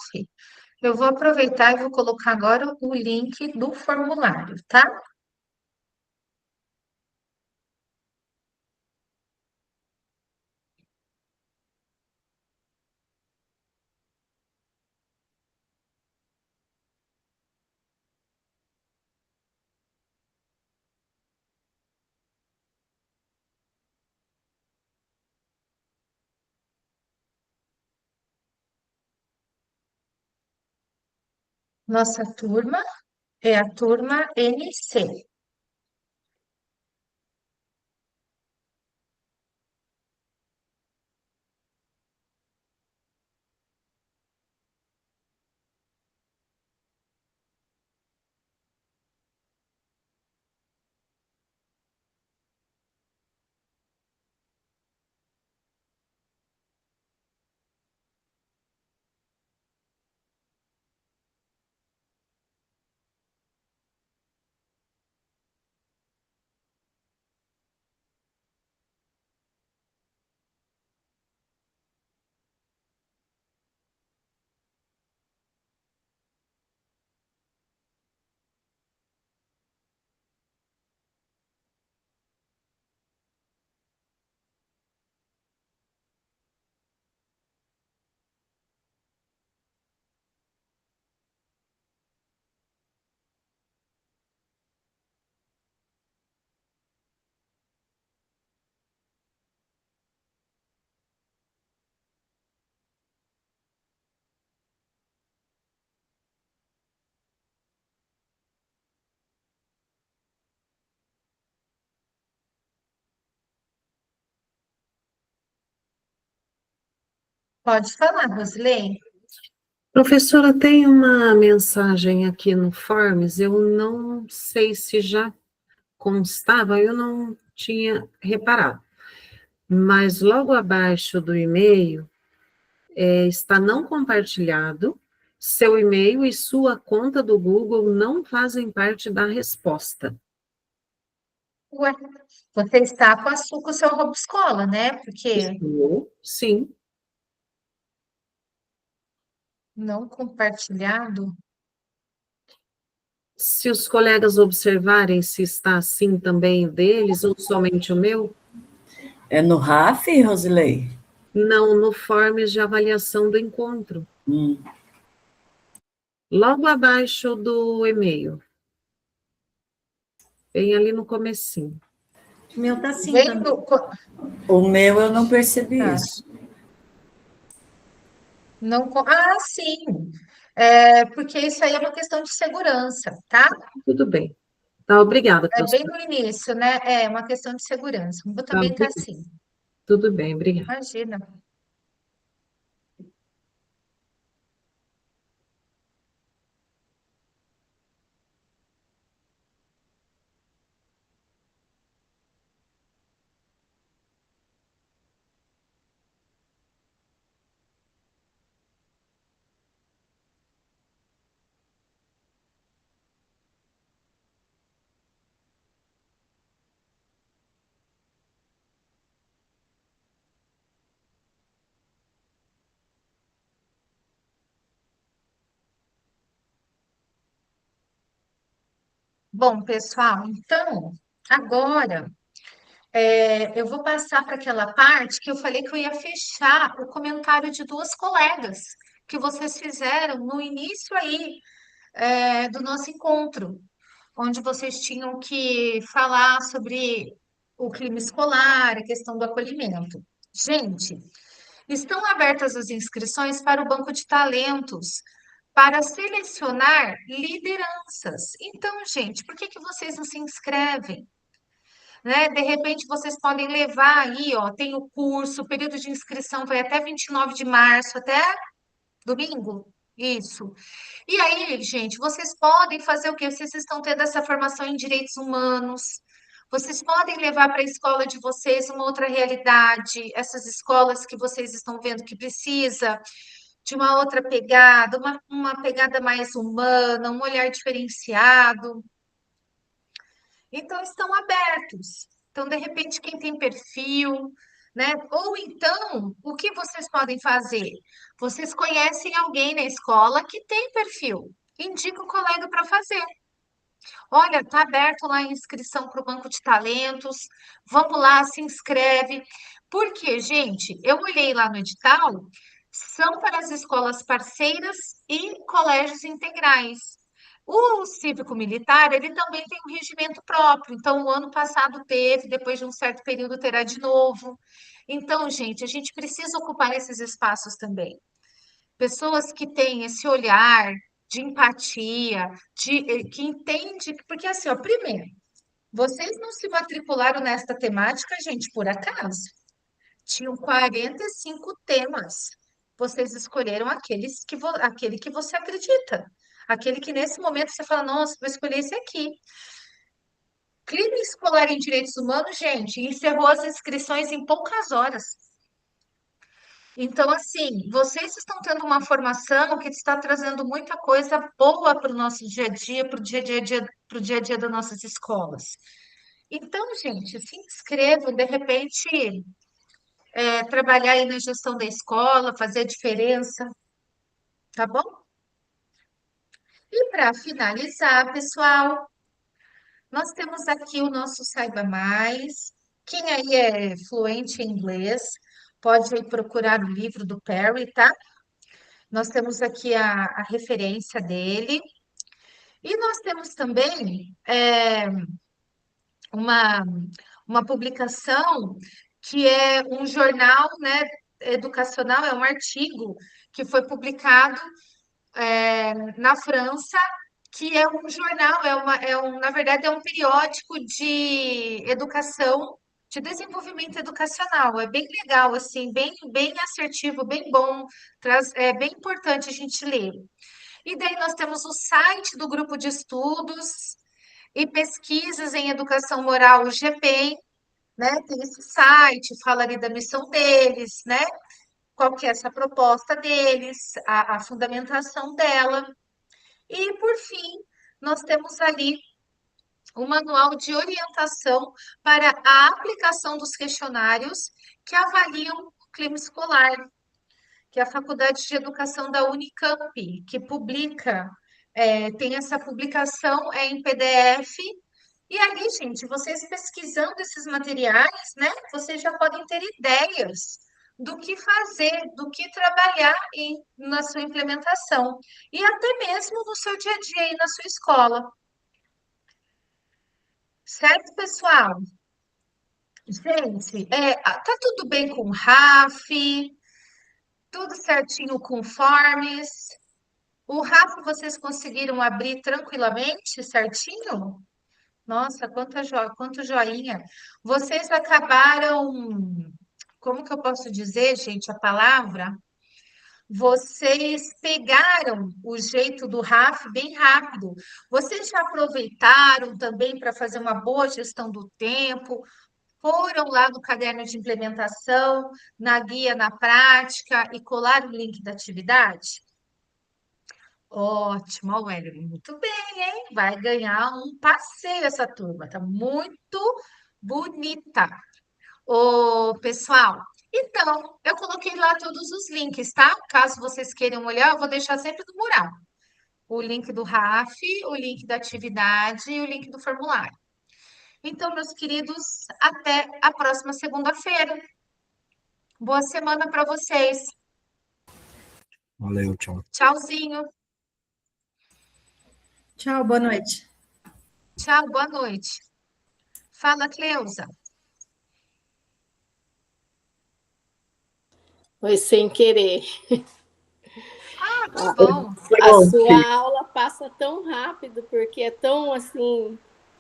eu vou aproveitar e vou colocar agora o link do formulário, tá? Nossa turma é a turma NC. Pode falar, Rosilene. Professora, tem uma mensagem aqui no Forms, eu não sei se já constava, eu não tinha reparado, mas logo abaixo do e-mail está não compartilhado, seu e-mail e sua conta do Google não fazem parte da resposta. Ué, você está com o seu Roboscola, né? Porque Sim. não compartilhado. Se os colegas observarem se está assim também o deles ou somente o meu? É no RAF, Rosilei? Não, no Forms de avaliação do encontro. Logo abaixo do e-mail. Bem ali no comecinho. O meu tá assim Bem também. O meu eu não percebi isso. Não, sim. Porque isso aí é uma questão de segurança, tá? Tudo bem. Tá, obrigada, É bem professora. no início, né? É uma questão de segurança. O meu Tá, também tá assim. tudo bem, obrigada. Imagina. Bom, pessoal, então, agora eu vou passar para aquela parte que eu falei que eu ia fechar o comentário de duas colegas que vocês fizeram no início aí do nosso encontro, onde vocês tinham que falar sobre o clima escolar, a questão do acolhimento. Gente, estão abertas as inscrições para o Banco de Talentos para selecionar lideranças. Então, gente, por que que vocês não se inscrevem? Né? De repente, vocês podem levar aí, ó, tem o curso, o período de inscrição vai até 29 de março, até domingo. Isso. E aí, gente, vocês podem fazer o quê? Vocês estão tendo essa formação em direitos humanos. Vocês podem levar para a escola de vocês uma outra realidade, essas escolas que vocês estão vendo que precisa de uma outra pegada, uma pegada mais humana, um olhar diferenciado. Então, estão abertos. Então, de repente, quem tem perfil, né? Ou então, o que vocês podem fazer? Vocês conhecem alguém na escola que tem perfil, indica o colega para fazer. Olha, está aberto lá a inscrição para o Banco de Talentos, vamos lá, se inscreve. Porque, gente, eu olhei lá no edital, são para as escolas parceiras e colégios integrais. O cívico-militar, ele também tem um regimento próprio. Então, o ano passado teve, depois de um certo período terá de novo. Então, gente, a gente precisa ocupar esses espaços também. Pessoas que têm esse olhar de empatia, que entende, porque assim, ó, primeiro, vocês não se matricularam nesta temática, gente, por acaso. Tinham 45 temas. Vocês escolheram aquele que você acredita. Aquele que nesse momento você fala, nossa, vou escolher esse aqui. Clínica Escolar em Direitos Humanos, gente, encerrou as inscrições em poucas horas. Então, assim, vocês estão tendo uma formação que está trazendo muita coisa boa para o nosso dia a dia, para o dia a dia das nossas escolas. Então, gente, se inscrevam, de repente, trabalhar aí na gestão da escola, fazer a diferença, tá bom? E para finalizar, pessoal, nós temos aqui o nosso Saiba Mais. Quem aí é fluente em inglês, pode aí procurar o livro do Perry, tá? Nós temos aqui a referência dele. E nós temos também uma, uma publicação que é um jornal, né, educacional, é um artigo que foi publicado na França, que é um jornal, na verdade, é um periódico de educação, de desenvolvimento educacional. É bem legal, assim, bem assertivo, bem bom, é bem importante a gente ler. E daí nós temos o site do grupo de estudos e pesquisas em educação moral, o GPEM, né? Tem esse site, fala ali da missão deles, né? Qual que é essa proposta deles, a fundamentação dela. E, por fim, nós temos ali o manual de orientação para a aplicação dos questionários que avaliam o clima escolar, que é a Faculdade de Educação da Unicamp, que publica, tem essa publicação em PDF, e ali, gente, vocês pesquisando esses materiais, né, vocês já podem ter ideias do que fazer, do que trabalhar na sua implementação, e até mesmo no seu dia a dia aí na sua escola. Certo, pessoal? Gente, tá tudo bem com o RAF, tudo certinho com forms. O RAF vocês conseguiram abrir tranquilamente, certinho? Nossa, quanto joinha. Vocês acabaram, como que eu posso dizer, gente, a palavra? Vocês pegaram o jeito do RAF bem rápido. Vocês já aproveitaram também para fazer uma boa gestão do tempo, foram lá no caderno de implementação, na guia na prática e colaram o link da atividade? Ótimo, ó, Wellington, muito bem, hein? Vai ganhar um passeio essa turma, tá muito bonita. Ô, pessoal, então, eu coloquei lá todos os links, tá? Caso vocês queiram olhar, eu vou deixar sempre no mural. O link do RAF, o link da atividade e o link do formulário. Então, meus queridos, até a próxima segunda-feira. Boa semana para vocês. Valeu, tchau. Tchauzinho. Tchau, boa noite. Tchau, boa noite. Fala, Cleusa. Foi sem querer. Ah, tá bom. A sua aula passa tão rápido, porque é tão, assim,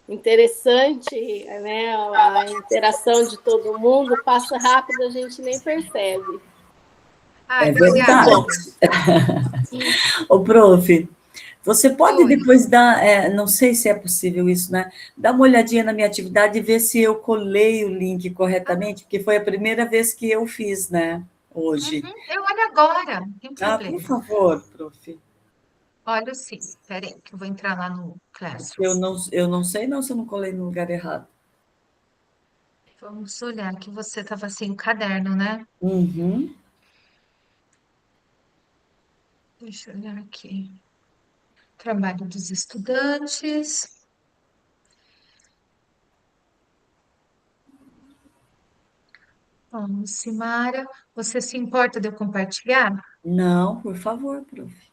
interessante, né? A interação de todo mundo passa rápido, a gente nem percebe. Ah, é verdade. Ô, prof, você pode depois dar, não sei se é possível isso, né? Dar uma olhadinha na minha atividade e ver se eu colei o link corretamente, porque foi a primeira vez que eu fiz, né? Hoje. Eu olho agora, não tem problema. Por favor, prof. Olha sim, peraí, que eu vou entrar lá no Classroom. Eu não sei não se eu não colei no lugar errado. Vamos olhar que você estava sem o caderno, né? Uhum. Deixa eu olhar aqui. Trabalho dos estudantes. Vamos, Simara. Você se importa de eu compartilhar? Não, por favor, prof.